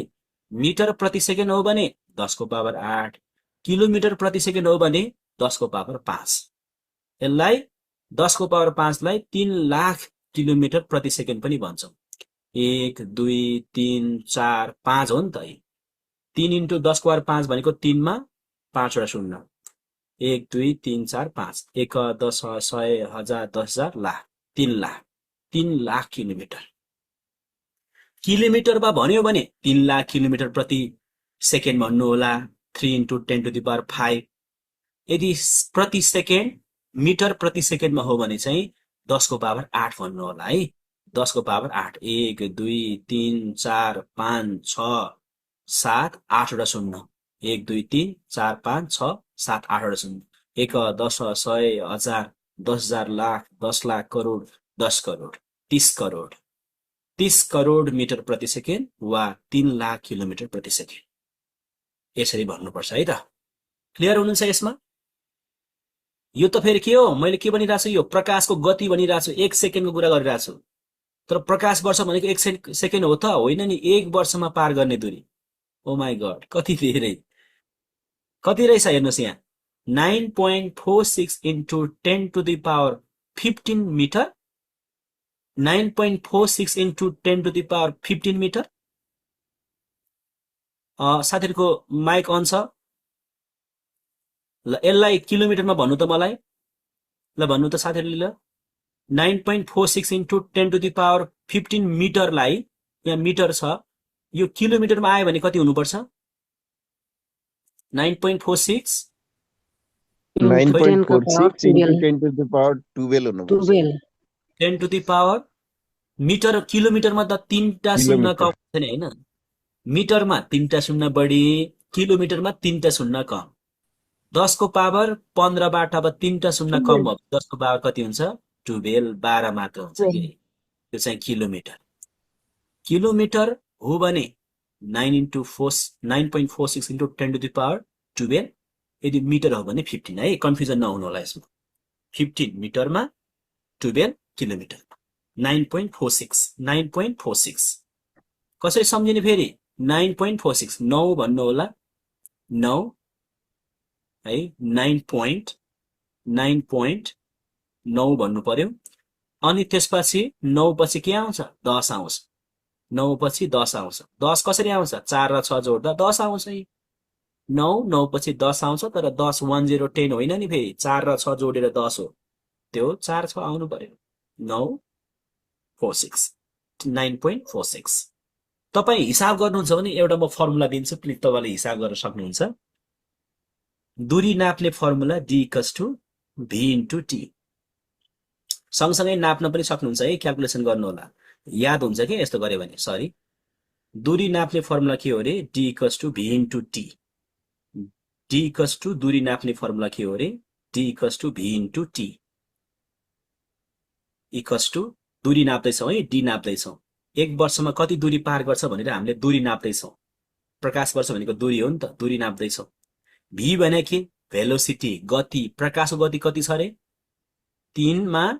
मिटर प्रति सेकेन्ड हो भने 10⁸ किलोमिटर प्रति सेकेन्ड हो भने 10⁵ यसलाई 10⁵ लाई 3 लाख किलोमिटर प्रति सेकेन्ड पनि भन्छौं 1 2 3 4 5 हो नि त 3 × 10⁵ भनेको 3 मा 5वटा शून्य 1 2 3 4 5 1 10 100 1000 10000 लाख 3 लाख किलोमिटर किलोमिटरमा भन्यो भने 3 लाख किलोमिटर प्रति सेकेन्ड भन्नु होला 3 × 10⁵ यदि प्रति सेकेन्ड मिटर प्रति सेकेन्डमा हो भने चाहिँ 10 को पावर 8 भन्नु होला है। 10 को पावर 8 1 2 3 4 5 6 7 8 शून्य 1 2 3 4 5 6 7 8 शून्य 1 10 100 1000 10,000 लाख 10 लाख करोड 10 करोड 30 करोड 30 करोड मिटर प्रति सेकेन्ड वा 3 लाख किलोमिटर प्रति सेकेन्ड यसरी भन्नुपर्छ है त। क्लियर हुनुहुन्छ यसमा? यो त फेरि के हो, मैले के भनिरहेको छु, यो प्रकाशको गति भनिरहेको छु, 1 सेकेन्डको कुरा गरिरहेको छु। तर प्रकाश वर्ष भनेको 1 सेकेन्ड हो त होइन नि, 1 वर्षमा पार गर्ने दूरी। ओ माई गड, कति धेरै, कति रहेछ हेर्नुहोस् यहाँ, 9.46 into 10 to the power 15 metre, 9.46 into 10 to the power 15 metre. साथीहरूको माइक अन छ ल, यसलाई किलोमिटरमा भन्नु त मलाई, ल भन्नु त साथीहरूले ल। 9.46 इन्टु 10 टु द पावर 15 मिटरलाई, यहाँ मिटर छ, यो किलोमिटरमा आयो भने कति हुनुपर्छ? 9.46 9.46 into 10 to the power 12 हुनुपर्छ। 12 10 टु द पावर मिटर, किलोमिटरमा त 3टा शून्य कम छ नि हैन, मिटरमा 3टा शून्य बढी, किलोमिटरमा 3टा शून्य कम। 10 को पावर 15 बाट अब 3टा शून्य कम भयो, 10 को पावर कति हुन्छ? 12, 12 मात्र हुन्छ कि त्यो चाहिँ किलोमिटर। किलोमिटर हो भने 9.46 इन्टु 10 टु द पावर 12, यदि मिटर हो भने 15 है, कन्फ्युजन नहुनु होला यसमा। 15 मिटरमा 12 किलोमिटर, 9.46 कसरी सम्झिने फेरि? 9.46 9 भन्नु होला, 9 है, 9.9 भन्नु पर्यो। अनि त्यसपछि 9 पछि के आउँछ? 10 आउँछ। 9 पछि 10 आउँछ। 10 कसरी आउँछ? 4 र 6 जोड्दा 10 आउँछ। 9 पछि 10 आउँछ, तर 10 1 0 10 होइन नि फेरि, 4 र 6 जोडेर 10 हो, त्यो 4 6 आउनु पर्यो। 9.46 तपाईँ हिसाब गर्नुहुन्छ भने एउटा म फर्मुला दिन्छु, प्लिज तपाईँले हिसाब गर्न सक्नुहुन्छ। दूरी नाप्ने फर्मुला D = V × T। सँगसँगै नाप्न पनि सक्नुहुन्छ है, क्याल्कुलेसन गर्नु होला, याद हुन्छ कि यस्तो गर्यो भने। सरी, दूरी नाप्ने फर्मुला के हो रे? D = V × T। D दूरी नाप्ने फर्मुला के हो रे? D = V × T इक्वल्स दूरी नाप्दैछौँ है, D नाप्दैछौँ। 1 वर्षमा कति दूरी पार गर्छ भनेर हामीले दूरी नाप्दैछौँ। प्रकाश वर्ष भनेको दूरी हो नि त, दूरी नाप्दैछौँ। V भने के? भेलोसिटी, गति। प्रकाशको गति कति छ रे? 3 मा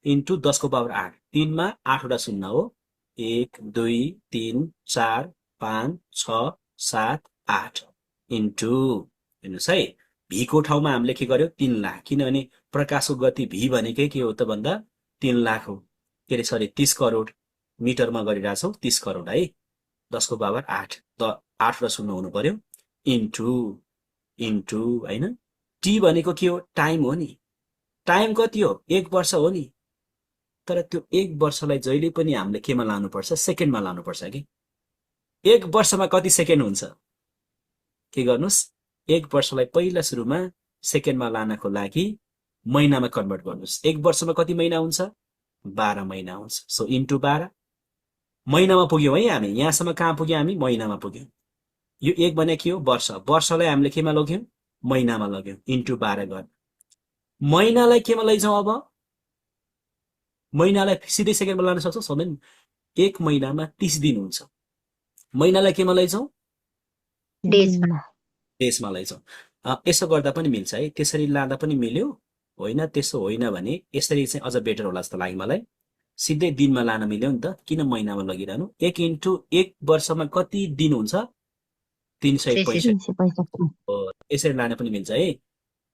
इन्टु 10 को पावर 8, 3 मा 8 वटा शून्य हो, 1 2 3 4 5 6 7 8 इन्टु, हेर्नुहोस् है, V को ठाउँमा हामीले के गर्यो? 3 लाख, किनभने प्रकाशको गति V भनेकै के हो त भन्दा 3 लाख हो, के अरे सरी 30 करोड मिटरमा गरिरहेछौँ, 30 करोड है, 10 को पावर 8 8 र शून्य हुनु पर्यो, इन्टु हैन। टी भनेको के हो? टाइम हो नि। टाइम कति हो? 1 वर्ष हो नि। तर त्यो 1 वर्षलाई जहिले पनि हामीले केमा लानुपर्छ? सेकेन्डमा लानुपर्छ कि। 1 वर्षमा कति सेकेन्ड हुन्छ? के गर्नुस्? 1 वर्षलाई पहिला सुरुमा सेकेन्डमा लानको लागि महिनामा कन्भर्ट गर्नुस्। 1 वर्षमा कति महिना हुन्छ? 12 महिना हुन्छ। सो इन्टु 12, महिनामा पुग्यौँ है हामी, यहाँसम्म कहाँ पुग्यौँ हामी? महिनामा पुग्यौँ। यो 1 भने के हो? वर्ष। वर्षलाई हामीले केमा लग्यौँ? महिनामा लग्यौँ, इन्टु 12 गर्न। महिनालाई केमा लैजाउँ अब? महिनालाई सिधै सेकेन्डमा लान सक्छौँ? सक्दैन। 1 महिनामा 30 दिन हुन्छ। महिनालाई केमा लैजाउँ? डेजमा लैजाउँ। यसो गर्दा पनि मिल्छ है, त्यसरी लाँदा पनि मिल्यो। होइन त्यसो होइन भने यसरी चाहिँ अझ बेटर होला जस्तो लाग्यो मलाई। सिधै दिनमा लान मिल्यो नि त, किन महिनामा लगिरहनु? 1 इन्टु 1 वर्षमा कति दिन हुन्छ? 365। यसरी लान पनि मिल्छ है।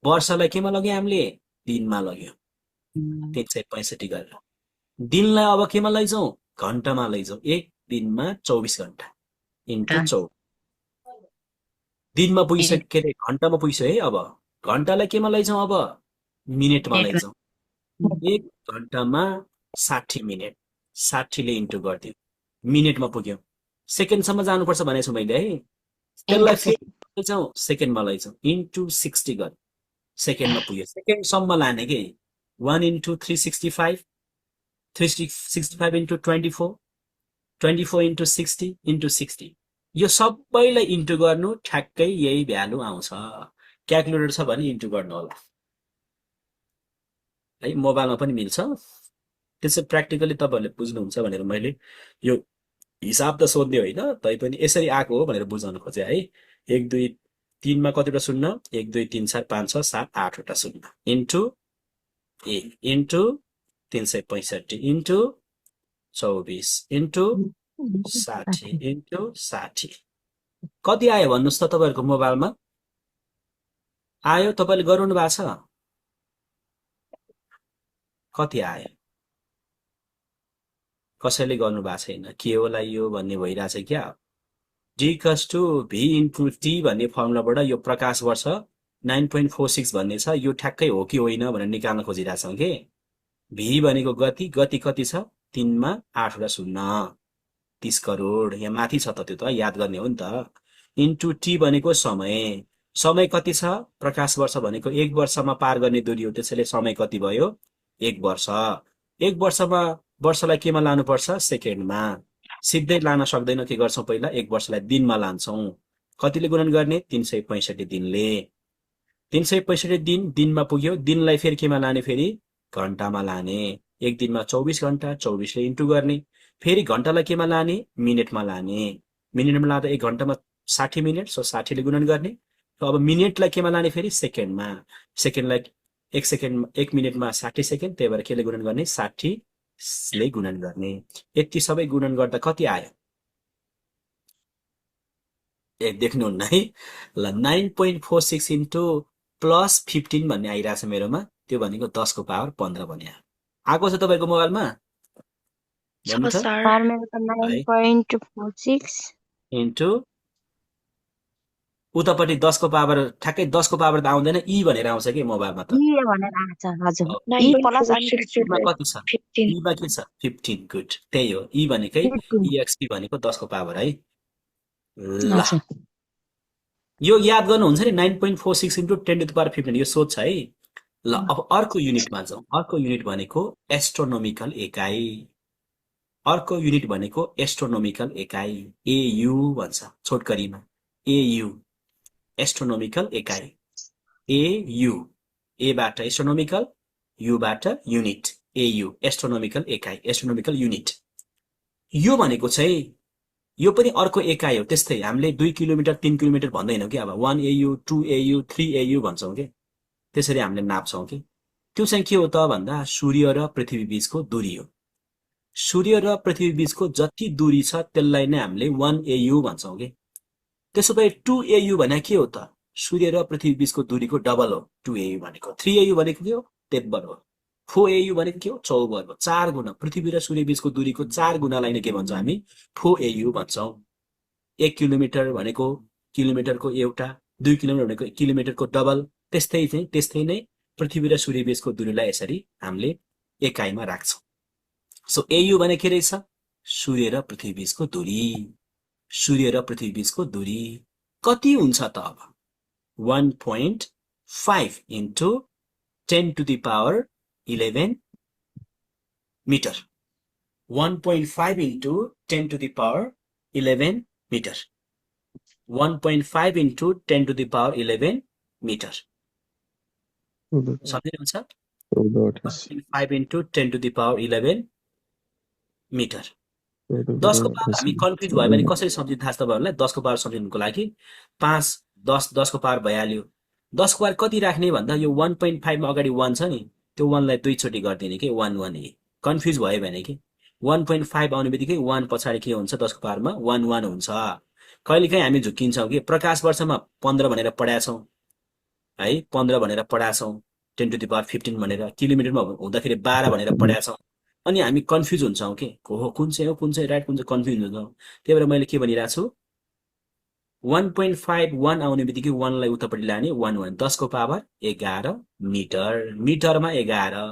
वर्षलाई केमा लग्यो हामीले? दिनमा लग्यो, 365 गरेर। दिनलाई अब केमा लैजाउँ? घण्टामा लैजाउँ। 1 दिनमा 24 घण्टा इन्टु 24। दिनमा पुगिसक्यो, के अरे घण्टामा पुगिसक्यो है। अब घण्टालाई केमा लैजाउँ? अब मिनेटमा लैजाउँ। 1 घण्टामा 60 मिनेट, 60 ले इन्टु गरिदियो, मिनेटमा पुग्यो। सेकेन्डसम्म जानुपर्छ भनेको छु मैले है। त्यसलाई फेरि लैजाउँ, सेकेन्डमा लैजाउँ, इन्टु 60 गर्यो, सेकेन्डमा पुग्यो सेकेन्डसम्म लाने के 1 into 365 365 into 24 24 into 60 into 60 यो सबैलाई इन्टु गर्नु ठ्याक्कै यही भ्यालु आउँछ क्याल्कुलेटर छ भने इन्टु गर्नु होला है मोबाइलमा पनि मिल्छ त्यसै प्र्याक्टिकली तपाईहरुले बुझ्नुहुन्छ भनेर मैले यो हिसाब त सोध्ने होइन तैपनि यसरी आएको हो भनेर बुझाउन खोजे है 1 2 3 मा कतिवटा शून्य 1 2 3 4 5 6 7 8 वटा शून्य into 1 into 365 into 24 into 60 into 60 कति आयो भन्नुस् त तपाईहरुको मोबाइलमा आयो तपाईले गराउनु भएको छ कति आयो कसैले गर्नु भएको छैन के होला यो भन्ने भइराछ क्या d equals to v into t भन्ने फर्मुलाबाट यो प्रकाश वर्ष 9.46 भन्ने छ यो ठ्याक्कै हो कि होइन भनेर निकाल्न खोजिरहेछौं के v भनेको गति गति कति छ 3 मा 8 वटा शून्य 30 करोड यहाँ माथि छ त त्यो त याद गर्ने हो नि त इन्टु t भनेको समय समय कति छ प्रकाश वर्ष भनेको 1 वर्षमा पार गर्ने दूरी हो त्यसैले समय कति भयो 1 वर्ष 1 वर्षमा वर्षलाई केमा लानु पर्छ सेकेन्डमा सिधै लान सक्दैन के गर्छौं पहिला 1 वर्षलाई दिनमा लान्छौं कतिले गुणन गर्ने 365 दिनले 365 दिन दिनमा पुग्यो दिनलाई फेरि केमा लाने फेरि घण्टामा लाने एक दिनमा 24 घण्टा 24 ले इन्टु गर्ने फेरि घण्टालाई केमा लाने मिनेटमा लाने मिनेटमा लाँदा 1 घण्टामा 60 मिनेट सो 60 ले गुणन गर्ने अब मिनेटलाई केमा लाने फेरि सेकेन्डमा सेकेन्डलाई 1 सेकेन्ड 1 मिनेटमा 60 सेकेन्ड त्यही भएर केले गुणन गर्ने 60 ले गुणन गर्ने यति सबै गुणन गर्दा कति आयो ए देख्नुहुन्न है ल 9.46 इन्टु प्लस 15 भन्ने आइराछ मेरोमा त्यो भनेको 10 को पावर 15 भन्या आको छ तपाईको मोबाइलमा भन्नु त सर मेरो त 9.46 इन्टु उतापट्टि 10 को पावर ठ्याक्कै 10 को पावर त आउँदैन ई भनेर आउँछ के मोबाइलमा त E भनेर आछ हजुर ओ, E प्लस अनि 9.46 मा कति छ 15 ई मा के छ 15 गुड त्यही हो ई भनेकै 15 एक्सपी भनेको 10 को पावर है ल हजुर यो याद गर्नुहुन्छ नि 9.46 इन्टु 10 टु द पावर 15 यो सोच छ है ल अब अर्को युनिटमा जाउँ अर्को युनिट भनेको एस्ट्रोनोमिकल एकाइ अर्को युनिट भनेको एस्ट्रोनोमिकल एकाइ एयु भन्छ छोटकरीमा एयु एस्ट्रोनोमिकल एकाइ एयु ए बाट एस्ट्रोनोमिकल यु बाट युनिट एयु एस्ट्रोनोमिकल एकाइ एस्ट्रोनोमिकल युनिट यो भनेको चाहिँ यो पनि अर्को एकाइ हो त्यस्तै हामीले 2 किलोमिटर 3 किलोमिटर भन्दैनौं के अब 1 एयु 2 एयु 3 एयु भन्छौं के त्यसरी हामीले नाप्छौं के त्यो चाहिँ के हो त भन्दा सूर्य र पृथ्वी बीचको दूरी हो सूर्य र पृथ्वी बीचको जति दूरी छ त्यसलाई नै हामीले 1 एयु भन्छौं के त्यसो भए 2 एयु भने के हो त सूर्य र पृथ्वी बीचको दूरीको डबल हो 2 एयु भनेको 3 एयु भनेको के हो 53 हो 4 एयु भनेको के हो 54 हो 4 गुणा पृथ्वी र सूर्य बीचको दूरीको 4 गुणालाई नै के भन्छौं हामी 4 एयु भन्छौं 1 किलोमिटर भनेको किलोमिटरको एउटा 2 किलोमिटर भनेको किलोमिटरको डबल त्यस्तै नै पृथ्वी र सूर्य बीचको दूरीलाई यसरी हामीले एकाइमा राख्छौं सो एयु भने के रहेछ सूर्य र पृथ्वी बीचको दूरी सूर्य र पृथ्वी बीचको दूरी कति हुन्छ त अब 1.5 into 10 to the power 11 metre 1.5 into 10 to the power 11 metre 1.5 into 10 to the power 11 metre सम्झिनुहुन्छ 1.5 into 10 to the power 11 metre 10 को पावर हामी कन्फ्युज भयो भने कसरी सम्झिन थाहा छ तपाईहरुलाई 10 को पावर सम्झिनुको लागि 5 10 10 को पावर भइहाल्यो 10 को पावर कति राख्ने भन्दा यो 1.5 मा अगाडि 1 छ नि त्यो 1 लाई दुई चोटी गर्दिने के 1 1 ए कन्फ्युज भयो भने के 1.5 आउने बित्तिकै 1 पछाडी के हुन्छ 10 को पावरमा 1 1 हुन्छ कहिलेकाहीँ हामी झुकिन्छौं के प्रकाश वर्षमा 15 भनेर पढाछौं है 15 भनेर पढाछौं 10 टु द पावर 15 भनेर किलोमिटरमा हुँदाखेरि 12 भनेर पढाछौं अनि हामी कन्फ्युज हुन्छौं के हो कुन चाहिँ राइट कुन चाहिँ कन्फ्युज हुन्छौं त्यही भएर मैले के भनिरा छु 1.5 1 आउने बित्तिकै 1 लाई उतापट्टि लाने 1 1 10 को पावर 11 मिटर मिटरमा 11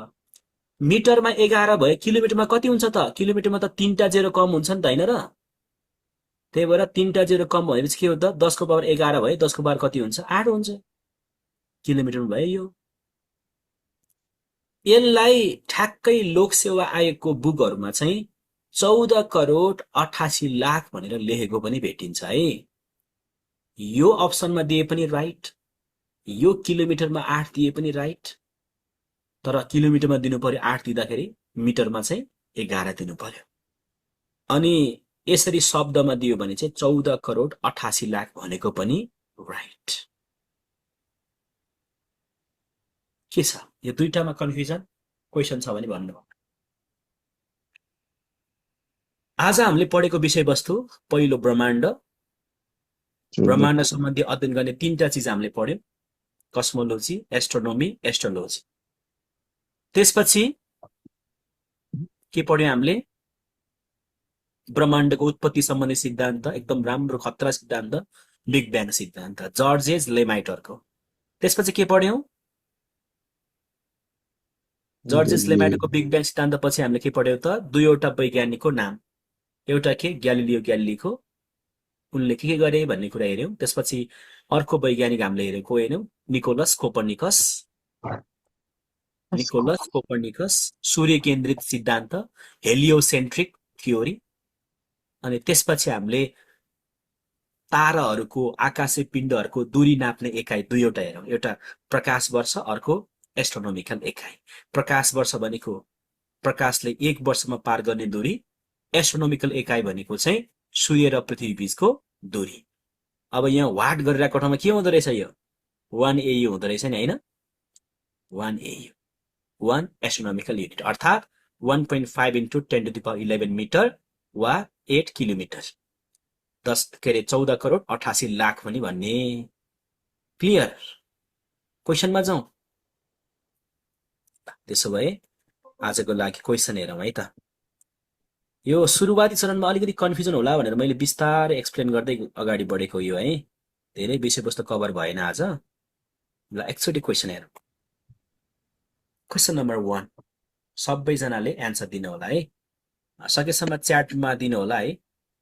मिटरमा 11 भए किलोमिटरमा कति हुन्छ त किलोमिटरमा त 3टा जेरो कम हुन्छ नि त हैन र त्यही भएर 3टा जेरो कम भनेपछि के हो त 10 को पावर 11 भए 10 को पावर कति हुन्छ 8 हुन्छ किलोमिटरमा भयो यो। यसलाई ठ्याक्कै लोकसेवा आयोगको बुकहरूमा चाहिँ 14 करोड 88 लाख भनेर लेखेको पनि भेटिन्छ है। यो अप्सनमा दिए पनि राइट, यो किलोमिटरमा 8 दिए पनि राइट, तर किलोमिटरमा दिनु पर्यो 8 दिँदाखेरि मिटरमा चाहिँ 11 दिनु पर्यो। अनि यसरी शब्दमा दियो भने चाहिँ 14 करोड 88 लाख भनेको पनि राइट। के छ यो दुईटामा कन्फ्युजन क्वेशन छ भने भन्नु। आज हामीले पढेको विषयवस्तु पहिलो ब्रह्माण्ड, ब्रह्माण्ड सम्बन्धी अध्ययन गर्ने तीनटा चीज हामीले पढ्यौं, कस्मोलोजी, एस्ट्रोनोमी, एस्ट्रोलोजी। त्यसपछि के पढ्यौं हामीले? ब्रह्माण्डको उत्पत्ति सम्बन्धी सिद्धान्त, एकदम राम्रो खतरा सिद्धान्त, बिग ब्याङ सिद्धान्त, जर्जेस लेमाइटरको। त्यसपछि के पढ्यौं? जर्जेस लेमाइटरको बिग ब्याङ सिद्धान्त पछि हामीले के पढ्यौं त? दुईवटा वैज्ञानिकको नाम, एउटा के ग्यालिलियो ग्यालिलीको, उनले के गरे भन्ने कुरा हेर्यौं। त्यसपछि अर्को वैज्ञानिक हामीले हेर्यौं, को हेर्यौं? Nicolaus Copernicus. निकोलस कोपर्निकस, सूर्य केन्द्रित सिद्धान्त, हेलियोसेन्ट्रिक थियोरी। अनि त्यसपछि हामीले ताराहरूको, आकाशे पिण्डहरूको दूरी नाप्ने एकाइ दुईवटा हेरौं, एउटा प्रकाश वर्ष, अर्को एस्ट्रोनोमिकल एकाइ। प्रकाश वर्ष भनेको प्रकाशले 1 वर्षमा पार गर्ने दूरी, एस्ट्रोनोमिकल एकाइ भनेको चाहिँ सूर्य र पृथ्वी बीचको दूरी। अब यहाँ वाट गरिरहेको ठाउँमा के हुँदो रहेछ? यो 1 AU हुँदो रहेछ नि, हैन? 1 AU, 1 एस्ट्रोनोमिकल युनिट, अर्थात् 1.5 × 10⁻11 मिटर वा 8 किलोमिटर, 14 करोड 88 लाख पनि भन्ने। क्लियर? क्वेसनमा जाउँ। त्यसो भए आजको लागि क्वेसन हेरौँ है त। यो सुरुवाती चरणमा अलिकति कन्फ्युजन होला भनेर मैले बिस्तारै एक्सप्लेन गर्दै अगाडि बढेको यो है, धेरै विषयवस्तु कभर भएन आज। ल एकचोटि क्वेसन हेरौँ। क्वेसन नम्बर 1, सबैजनाले एन्सर दिनु होला है, सकेसम्म च्याटमा दिनु होला है,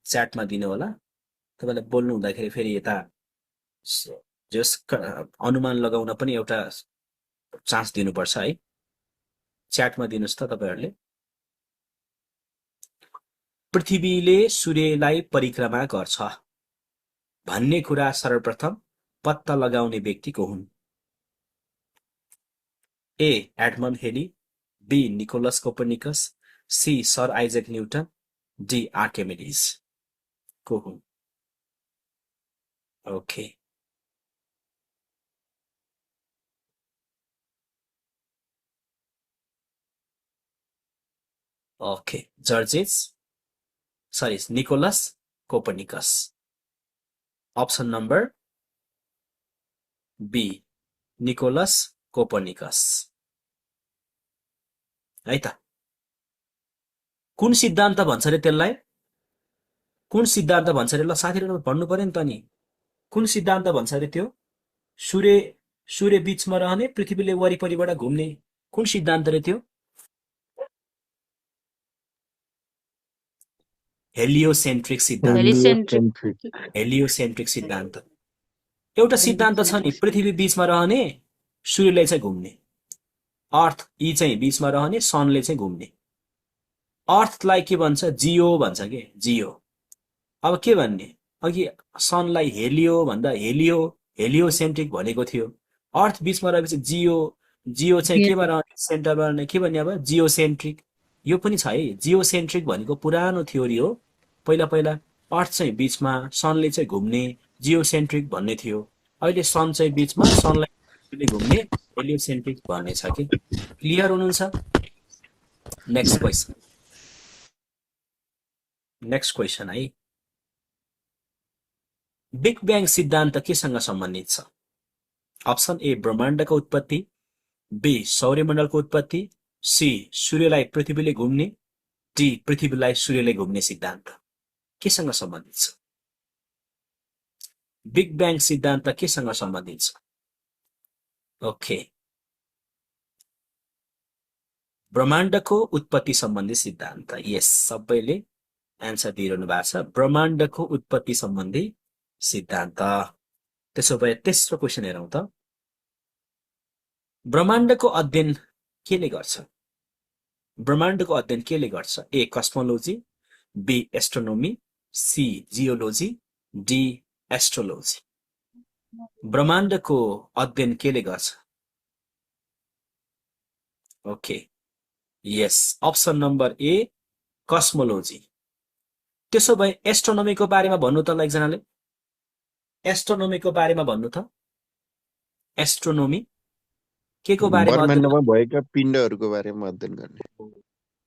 च्याटमा दिनु होला। तपाईलाई बोल्नु हुँदाखेरि फेरि यता जस अनुमान लगाउन पनि एउटा चान्स दिनुपर्छ है। च्याटमा दिनुस् त तपाईहरुले। पृथ्वीले सूर्यलाई परिक्रमा गर्छ भन्ने कुरा सर्वप्रथम पत्ता लगाउने व्यक्ति को हुन्? A Edmund Halley, B Nicolaus Copernicus, C sir Isaac Newton, D Archimedes. को हुन्? ओके, ओके, जर्जेस, sorry Nicolaus Copernicus. Option number B Nicolaus Copernicus है त। कुन सिद्धान्त भन्छ रे त्यसलाई? कुन सिद्धान्त भन्छ रे? ल साथीहरु भन्नु पर्यो नि त नि। कुन सिद्धान्त भन्छ रे त्यो? सूर्य बीचमा रहने, पृथ्वीले वरिपरिबाट घुम्ने, कुन सिद्धान्त रे त्यो? हेलियोसेन्ट्रिक सिद्धान्त। हेलियोसेन्ट्रिक सिद्धान्त एउटा सिद्धान्त छ नि, पृथ्वी बीचमा रहने, सूर्यले चाहिँ घुम्ने, अर्थ यी चाहिँ बीचमा रहने, सनले चाहिँ घुम्ने। अर्थलाई के भन्छ? जियो भन्छ के, जियो। अब के भन्ने? अघि सनलाई हेलियो भन्दा हेलियोसेन्ट्रिक भनेको थियो, अर्थ बीचमा रहेपछि जियो चाहिँ केमा रहने? सेन्टरमा रहने। के भन्ने अब? जियोसेन्ट्रिक। यो पनि छ है, जियोसेन्ट्रिक भनेको पुरानो थ्योरी हो। पहिला अर्थ चाहिँ बीचमा, सनले चाहिँ घुम्ने, जियोसेन्ट्रिक भन्ने थियो। अहिले सन चाहिँ बीचमा, सनलाई घुम्ने, हेलियोसेन्ट्रिक भन्ने छ कि। क्लियर हुनुहुन्छ? नेक्स्ट क्वेसन है। बिग ब्याङ सिद्धान्त केसँग सम्बन्धित छ? अप्सन ए ब्रह्माण्डको उत्पत्ति, बी सौर्यमण्डलको उत्पत्ति, सी सूर्यलाई पृथ्वीले घुम्ने, डी पृथ्वीलाई सूर्यले घुम्ने सिद्धान्त केसँग सम्बन्धित छ? बिग ब्याङ सिद्धान्त केसँग सम्बन्धित छ? ओके, ब्रह्माण्डको उत्पत्ति सम्बन्धी सिद्धान्त। यस, सबैले एन्सर दिइरहनु भएको छ, ब्रह्माण्डको उत्पत्ति सम्बन्धी सिद्धान्त। त्यसो भए तेस्रो क्वेसन हेरौँ त। ब्रह्माण्डको अध्ययन केले गर्छ? ब्रह्माण्डको अध्ययन केले गर्छ? A cosmology, B astronomy, C geology, D astrology. ब्रह्माण्डको अध्ययन केले गर्छ? Okay yes, option number A cosmology. त्यसो भए एस्ट्रोनोमीको बारेमा भन्नु त ल एकजनाले, एस्ट्रोनोमीको बारेमा भन्नु त। एस्ट्रोनोमी के को बारेमा अध्ययन? ब्रह्माण्डमा भएका पिण्डहरूको बारेमा अध्ययन गर्ने।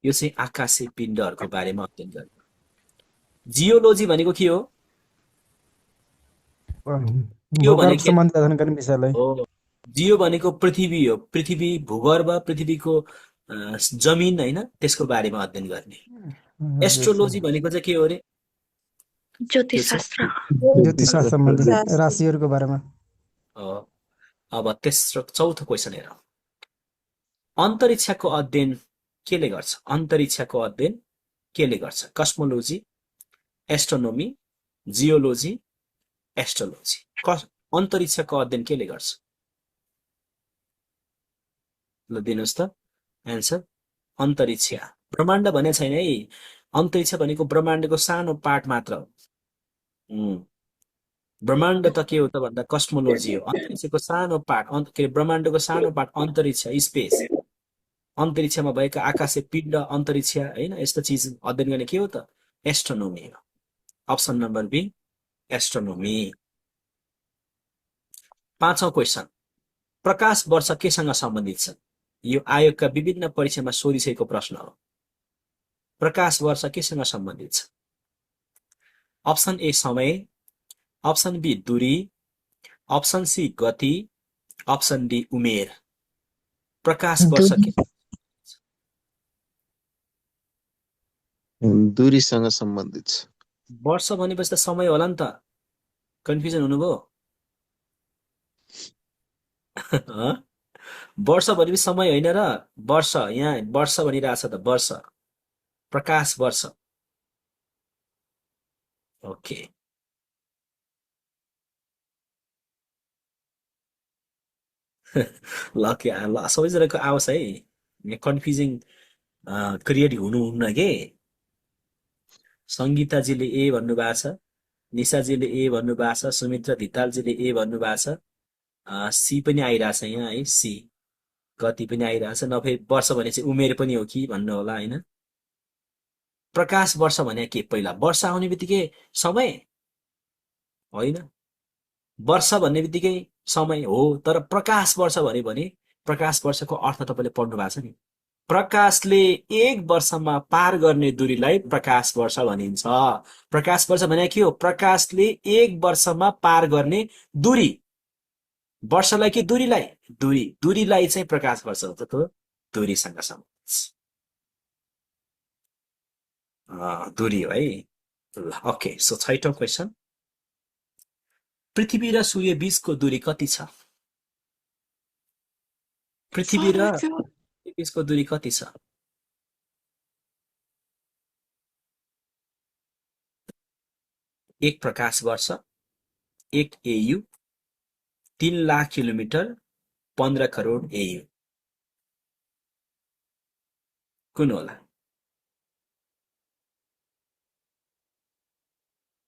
यो चाहिँ आकाशीय पिण्डहरूको बारेमा अध्ययन गर्ने। जियोलोजी भनेको के हो? यो भूगर्भ भनेको सम्बन्धी अध्ययन गर्ने विषयलाई हो, जियो भनेको पृथ्वी हो, पृथ्वी भूगर्भ, पृथ्वीको जमिन हैन, त्यसको बारेमा अध्ययन गर्ने। एस्ट्रोलोजी भनेको चाहिँ के हो रे? ज्योतिषशास्त्र ज्योतिषशास्त्र सम्बन्धी राशिहरूको बारेमा। अब तेस्रो चौथो क्वेसन हेरौँ। अन्तरिक्षको अध्ययन केले गर्छ? अन्तरिक्षको अध्ययन केले गर्छ? Cosmology, astronomy, geology, astrology. अन्तरिक्षको अध्ययन केले गर्छ? ल दिनुहोस् त एन्सर। अन्तरिक्ष, ब्रह्माण्ड भने छैन है, अन्तरिक्ष भनेको ब्रह्माण्डको सानो पार्ट मात्र हो। ब्रह्माण्ड त के हो त भन्दा कस्मोलोजी हो, अन्तरिक्षको सानो पार्ट, के ब्रह्माण्डको सानो पार्ट अन्तरिक्ष, स्पेस। अन्तरिक्षमा भएका आकाशीय पिण्ड, अन्तरिक्ष हैन, यस्तो चिज अध्ययन गर्ने के हो त? एस्ट्रोनोमी हो। Option number B astronomy. पाँचौं क्वेसन, प्रकाश वर्ष केसँग सम्बन्धित छ? यो आयोगका विभिन्न परीक्षामा सोधिसकेको प्रश्न हो। प्रकाश वर्ष केसँग सम्बन्धित छ? अप्सन ए समय, अप्सन बी दूरी, अप्सन सी गति, अप्सन डी उमेर। प्रकाश वर्ष के? दूरीसँग सम्बन्धित छ। वर्ष भनेपछि त समय होला नि त, कन्फ्युजन हुनुभयो? वर्ष भनेपछि समय होइन र, वर्ष, यहाँ वर्ष भनिरहेछ त, वर्ष, प्रकाश वर्ष। ओके ल के ल सबैजनाको आओस् है, यहाँ कन्फ्युजिङ क्रिएट हुनुहुन्न के। सङ्गीताजीले ए भन्नुभएको छ, निशाजीले ए भन्नुभएको छ, सुमित्रा धितालजीले ए भन्नुभएको छ, सी पनि आइरहेछ यहाँ है, सी गति पनि आइरहेछ। नभए वर्ष भने चाहिँ उमेर पनि हो कि भन्नु होला होइन। प्रकाश वर्ष भने के? पहिला वर्ष आउने बित्तिकै समय होइन, वर्ष भन्ने बित्तिकै समय हो, तर प्रकाश वर्ष भन्यो भने प्रकाश वर्षको अर्थ तपाईँले पढ्नु भएको छ नि। प्रकाशले एक वर्षमा पार गर्ने दूरीलाई प्रकाश वर्ष भनिन्छ। प्रकाश वर्ष भने के हो? प्रकाशले एक वर्षमा पार गर्ने दूरी। वर्षलाई कि दूरीलाई? दूरी, दूरीलाई चाहिँ प्रकाश वर्ष हो, त्यो दूरीसँग सम्बन्धित छ। दूरी हो है। ओके, सो छैटौं क्वेसन, पृथ्वी र सूर्य बीचको दूरी कति छ? पृथ्वी र बीचको दूरी कति छ? एक प्रकाश वर्ष, एक AU, 3 lakh kilometre, 15 crore AU. कुन होला?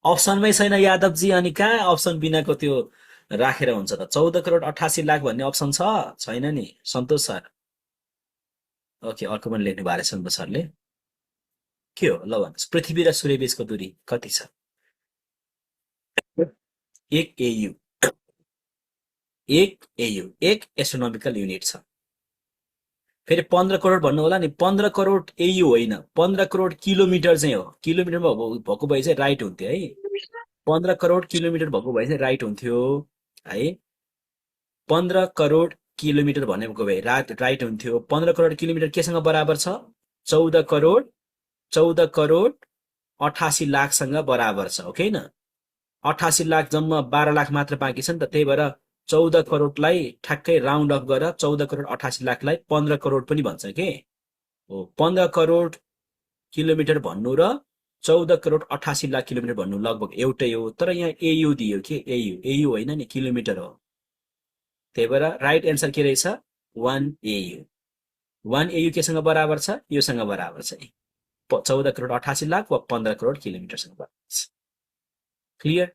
अप्सनमै छैन यादवजी, अनि कहाँ अप्सन बिनाको त्यो राखेर हुन्छ त? 14 करोड 88 लाख भन्ने अप्सन छ? छैन नि सन्तोष सर। ओके, अर्को पनि लेख्नु भएको रहेछ सन्तोष सरले। के हो ल भन्नुहोस्, पृथ्वी र सूर्य बीचको दूरी कति छ? एक एयु, एक एयु, एक एस्ट्रोनोमिकल युनिट छ। फेरि 15 करोड भन्नु होला नि, 15 करोड एयु होइन, 15 करोड किलोमिटर चाहिँ हो। किलोमिटरमा भएको भए चाहिँ राइट हुन्थ्यो है, 15 करोड किलोमिटर भएको भए चाहिँ राइट हुन्थ्यो है। 15 करोड किलोमिटर भनेको भए राइट हुन्थ्यो। 15 करोड किलोमिटर केसँग बराबर छ? 14 करोड 88 लाखसँग बराबर छ, हो कि होइन? 88 लाख जम्मा 12 लाख मात्र बाँकी छ नि त, त्यही भएर 14 करोडलाई ठ्याक्कै राउन्ड अफ गरेर 14 करोड 88 लाखलाई 15 करोड पनि भन्छ के हो। 15 करोड किलोमिटर भन्नु र 14 करोड 88 लाख किलोमिटर भन्नु लगभग एउटै हो, तर यहाँ एयु दियो के? एयु होइन नि, किलोमिटर हो। त्यही भएर राइट एन्सर के रहेछ? 1 AU 1 AU केसँग बराबर छ योसँग बराबर छ 14,88,00,000 वा 15 करोड किलोमिटरसँग बराबर छ क्लियर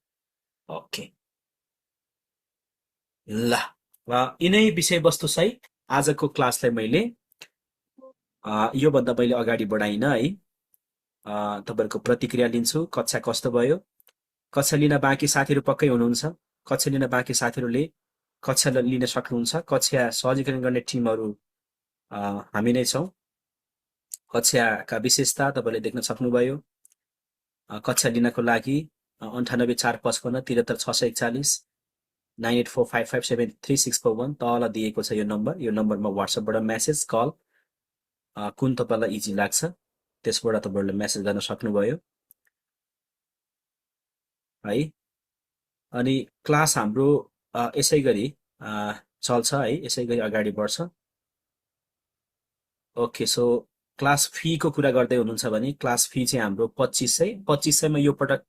ओके ल यिनै विषयवस्तु सहित आजको क्लासलाई मैले योभन्दा मैले अगाडि बढाइन है तपाईहरुको प्रतिक्रिया लिन्छु कक्षा कस्तो भयो कक्षा लिन बाँकी साथीहरु पक्कै हुनुहुन्छ कक्षा लिन बाँकी साथीहरुले कक्षा लिन सक्नुहुन्छ कक्षा सहजीकरण गर्ने टिमहरु हामी नै छौं कक्षाका विशेषता तपाईले देख्न सक्नुभयो कक्षा लिनको लागि 9845 73641 9845573641 तल दिएको छ यो नम्बरमा व्हाट्सएपबाट मेसेज कल कुन तपाईलाई इजी लाग्छ त्यसबाट तपाईहरुले मेसेज गर्न सक्नुभयो है अनि क्लास हाम्रो यसैगरी चल्छ है यसैगरी अगाडि बढ्छ ओके सो क्लास फी को कुरा गर्दै हुनुहुन्छ भने क्लास फी चाहिँ हाम्रो 2500 मा यो पटक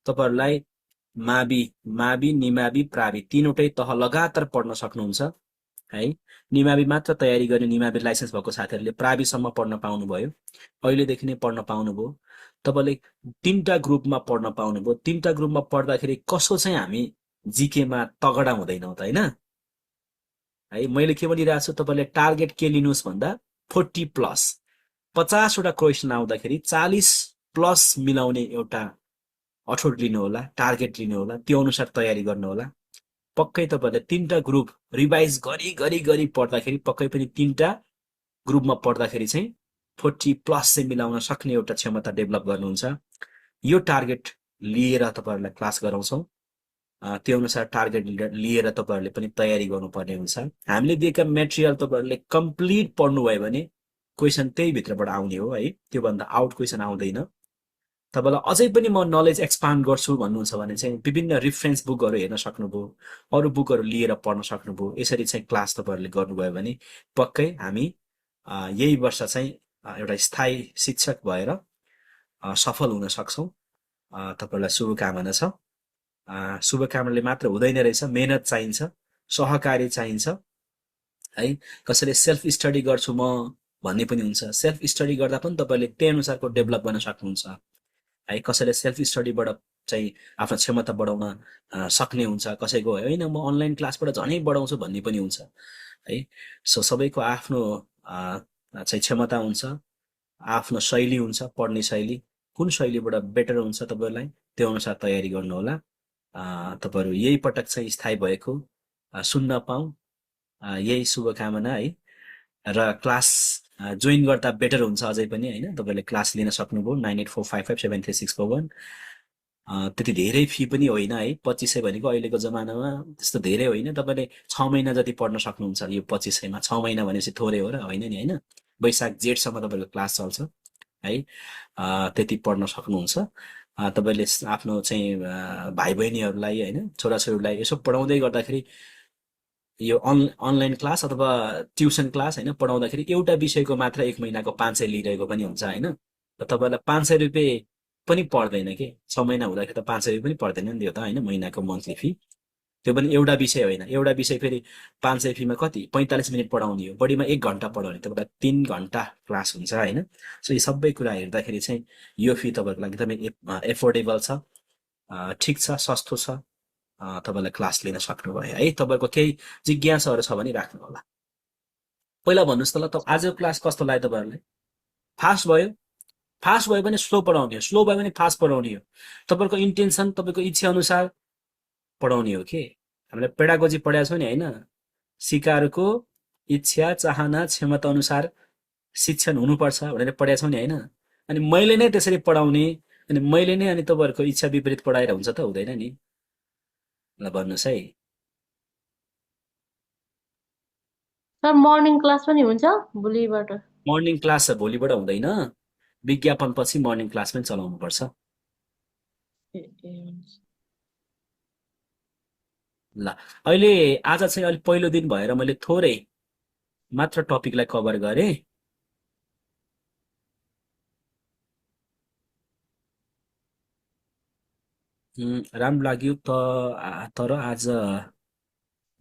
तपाईहरुलाई मावि निमावि प्रावि तीनवटै तह लगातार पढ्न सक्नुहुन्छ है निमावि मात्र तयारी गर्ने निमावि लाइसेन्स भएको साथीहरुले प्राविसम्म पढ्न पाउनुभयो अहिलेदेखि नै पढ्न पाउनुभयो तपाईले तीनटा ग्रुपमा पढ्न पाउनुभयो तीनटा ग्रुपमा पढ्दाखेरि कसो चाहिँ हामी जीके मा तगडा हुँदैनौं त हैन है मैले के भनिरहेको छु तपाईले टार्गेट के लिनुस् भन्दा 40 प्लस 50 वटा क्वेशन आउँदाखेरि 40 प्लस मिलाउने एउटा अठोट लिनु होला टार्गेट लिनु होला त्यो अनुसार तयारी गर्नु होला पक्कै तपाईले तीनटा ग्रुप रिभाइज गरी पढ्दाखेरि पक्कै पनि तीनटा ग्रुपमा पढ्दाखेरि चाहिँ 40 प्लस चाहिँ मिलाउन सक्ने एउटा क्षमता डेभलप गर्नुहुन्छ यो टार्गेट लिएर तपाईहरुलाई क्लास गराउँछौं त्यो अनुसार टार्गेट लिएर तपाईहरुले पनि तयारी गर्नुपर्ने हुन्छ हामीले दिएका मटेरियल तपाईहरुले कम्प्लिट पढ्नु भयो भने क्वेशन त्यही भित्रबाट आउने हो है त्यो भन्दा आउट क्वेशन आउँदैन तपाईलाई अझै पनि म नलेज एक्सपान्ड गर्छु भन्नुहुन्छ भने चाहिँ विभिन्न रेफरेन्स बुकहरु हेर्न सक्नुभयो अरु बुकहरु लिएर पढ्न सक्नुभयो यसरी चाहिँ क्लास तपाईहरुले गर्नुभयो भने पक्कै हामी यही वर्ष चाहिँ एउटा स्थायी शिक्षक भएर सफल हुन सक्छौं तपाईहरुलाई शुभकामना छ शुभकामनाले मात्र हुँदैन रहेछ मेहनत चाहिन्छ सहकारी चाहिन्छ है कसैले सेल्फ स्टडी गर्छु म भन्ने पनि हुन्छ सेल्फ स्टडी गर्दा पनि तपाईले त्यही अनुसारको डेभलप गर्न सक्नुहुन्छ है कसैले सेल्फ स्टडीबाट चाहिँ आफ्नो क्षमता बढाउन सक्ने हुन्छ कसैको हैन म अनलाइन क्लासबाट झनै बढाउँछु भन्ने पनि हुन्छ है सो सबैको आफ्नो चाहिँ क्षमता हुन्छ आफ्नो शैली हुन्छ पढ्ने शैली कुन शैलीबाट बेटर हुन्छ तपाईहरुलाई त्यो अनुसार तयारी गर्नु होला तपाईहरु यही पटक चाहिँ स्थायी भएको सुन्न पाऊँ यही शुभकामना है र क्लास जोइन गर्दा बेटर हुन्छ अझै पनि हैन तपाईले क्लास लिन सक्नुभयो 9845573641 त्यति धेरै फी पनि होइन है 2500 भनेको अहिलेको जमानामा त्यस्तो धेरै होइन तपाईले 6 महिना जति पढ्न सक्नुहुन्छ यो 2500 मा 6 महिना भनेपछि थोरै हो र होइन नि हैन वैशाख जेठ सम्म तपाईको क्लास चल्छ है त्यति पढ्न सक्नुहुन्छ तपाईले आफ्नो चाहिँ भाइ बहिनीहरुलाई हैन छोराछोरीलाई यसो पढाउँदै गर्दाखेरि यो अनलाइन क्लास अथवा ट्युसन क्लास हैन पढाउँदाखेरि एउटा विषयको मात्र एक महिनाको 500 लिइरहेको पनि हुन्छ हैन र तपाईलाई 500 रुपैयाँ पनि पर्दैन के 6 महिना हुँदाखेरि त 500 रुपैयाँ पनि पर्दैन नि त्यो त हैन महिनाको मन्थली फी त्यो पनि एउटा विषय होइन एउटा विषय फेरि 500 फीमा कति 45 मिनेट पढाउने हो बढीमा 1 घण्टा पढाउने तपाईलाई 3 घण्टा क्लास हुन्छ हैन सो यी सबै कुरा हेर्दाखेरि चाहिँ यो फी तपाईहरुको लागि एकदमै एफोर्डेबल छ ठीक छ सस्तो छ तपाईलाई क्लास लिन सक्नुभयो है तपाईहरुको केही जिज्ञासाहरु छ भने राख्नु होला पहिला भन्नुस् त ल आजको क्लास कस्तो लाग्यो तपाईहरुलाई फास्ट भयो भने स्लो पढाउने हो स्लो भयो भने फास्ट पढाउने हो तपाईहरुको इन्टेन्सन तपाईको इच्छा अनुसार पढाउने हो के हामीले पेडागोजी पढाएको छौं नि हैन सिकारको इच्छा चाहना क्षमता अनुसार शिक्षण हुनुपर्छ भनेर पढाएको छौं नि हैन अनि मैले नै त्यसरी पढाउने अनि मैले नै अनि तपाईहरुको इच्छा विपरीत पढाएर हुन्छ त हुँदैन नि ल भन्नुस् है सर मर्निङ क्लास पनि हुन्छ भोलिबाट मर्निङ क्लास भोलिबाट हुँदैन विज्ञापन पछि मर्निङ क्लास पनि चलाउनु पर्छ ल अहिले आज चाहिँ अलि पहिलो दिन भएर मैले थोरै मात्र टपिकलाई कभर गरे राम्रो लाग्यो त तर आज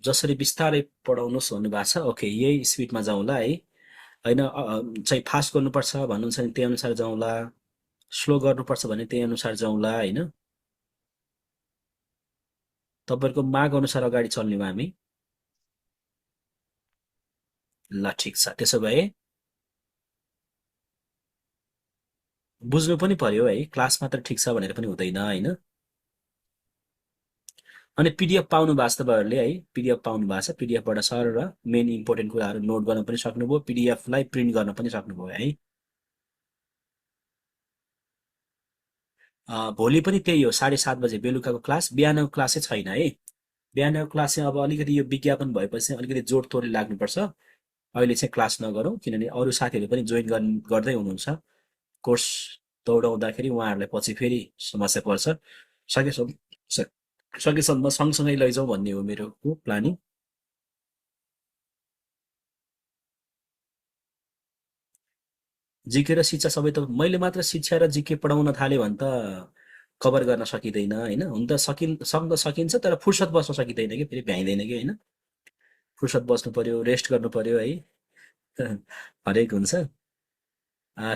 जसरी बिस्तारै पढाउनुहोस् भन्नुभएको छ। ओके, यही स्पिडमा जाउँला है। होइन चाहिँ फास्ट गर्नुपर्छ भन्नुहुन्छ भने त्यही अनुसार जाउँला, स्लो गर्नुपर्छ भने त्यही अनुसार जाउँला होइन। तपाईँहरूको माग अनुसार अगाडि चल्ने हो हामी। ल ठिक छ, त्यसो भए बुझ्नु पनि पर्यो है, क्लास मात्र ठिक छ भनेर पनि हुँदैन होइन। अनि पिडिएफ पाउनु भएको छ तपाईँहरूले है, पिडिएफ पाउनु भएको छ। पिडिएफबाट सर र मेन इम्पोर्टेन्ट कुराहरू नोट गर्न पनि सक्नुभयो, पिडिएफलाई प्रिन्ट गर्न पनि सक्नुभयो है। भोलि पनि त्यही हो, 7:30 बजे बेलुकाको क्लास। बिहानको क्लासै छैन है। बिहानको क्लास चाहिँ अब अलिकति यो विज्ञापन भएपछि चाहिँ अलिकति जोड तोडले लाग्नुपर्छ। अहिले चाहिँ क्लास नगरौँ, किनभने अरू साथीहरू पनि जोइन गर्दै हुनुहुन्छ। कोर्स दौडाउँदाखेरि उहाँहरूलाई पछि फेरि समस्या पर्छ। सकेसम्म सकेसम्म सँगसँगै लैजाउँ भन्ने हो मेरो प्लानिङ। जिके र शिक्षा सबै त मैले मात्र शिक्षा र जिके पढाउन थालेँ भने त कभर गर्न सकिँदैन होइन। हुन त सक्न सकिन्छ, तर फुर्सद बस्न सकिँदैन कि, फेरि भ्याइँदैन कि होइन। फुर्सद बस्नु पर्यो, रेस्ट गर्नु पर्यो है। हरेक हुन्छ।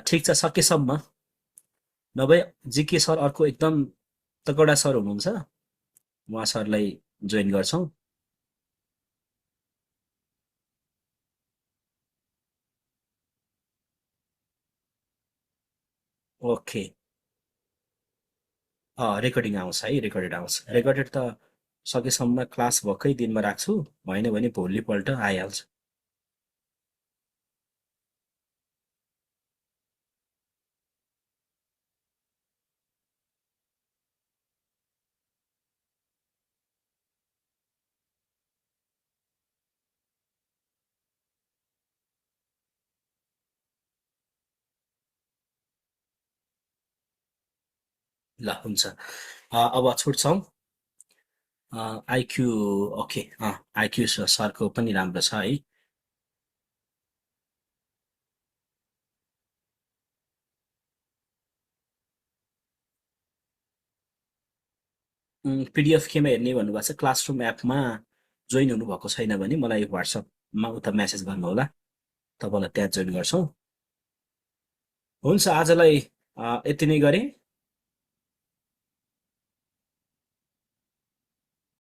ठिक छ, सकेसम्म। नभए जिके सर अर्को एकदम तगडा सर हुनुहुन्छ, उहाँ सरलाई जोइन गर्छौँ। ओके, रेकर्डिङ आउँछ है, रेकर्डेड आउँछ। रेकर्डेड त सकेसम्म क्लास भएकै दिनमा राख्छु, होइन भने भोलिपल्ट आइहाल्छ। ल हुन्छ, अब छुट्छौँ। आइक्यू ओके, आइक्यू सरको पनि राम्रो छ है। पिडिएफ केमा हेर्ने भन्नुभएको छ, क्लासरुम एपमा जोइन हुनुभएको छैन भने मलाई वाट्सएपमा उता मेसेज गर्नुहोला, तपाईँलाई त्यहाँ जोइन गर्छौँ। हुन्छ, आजलाई यति नै गरेँ।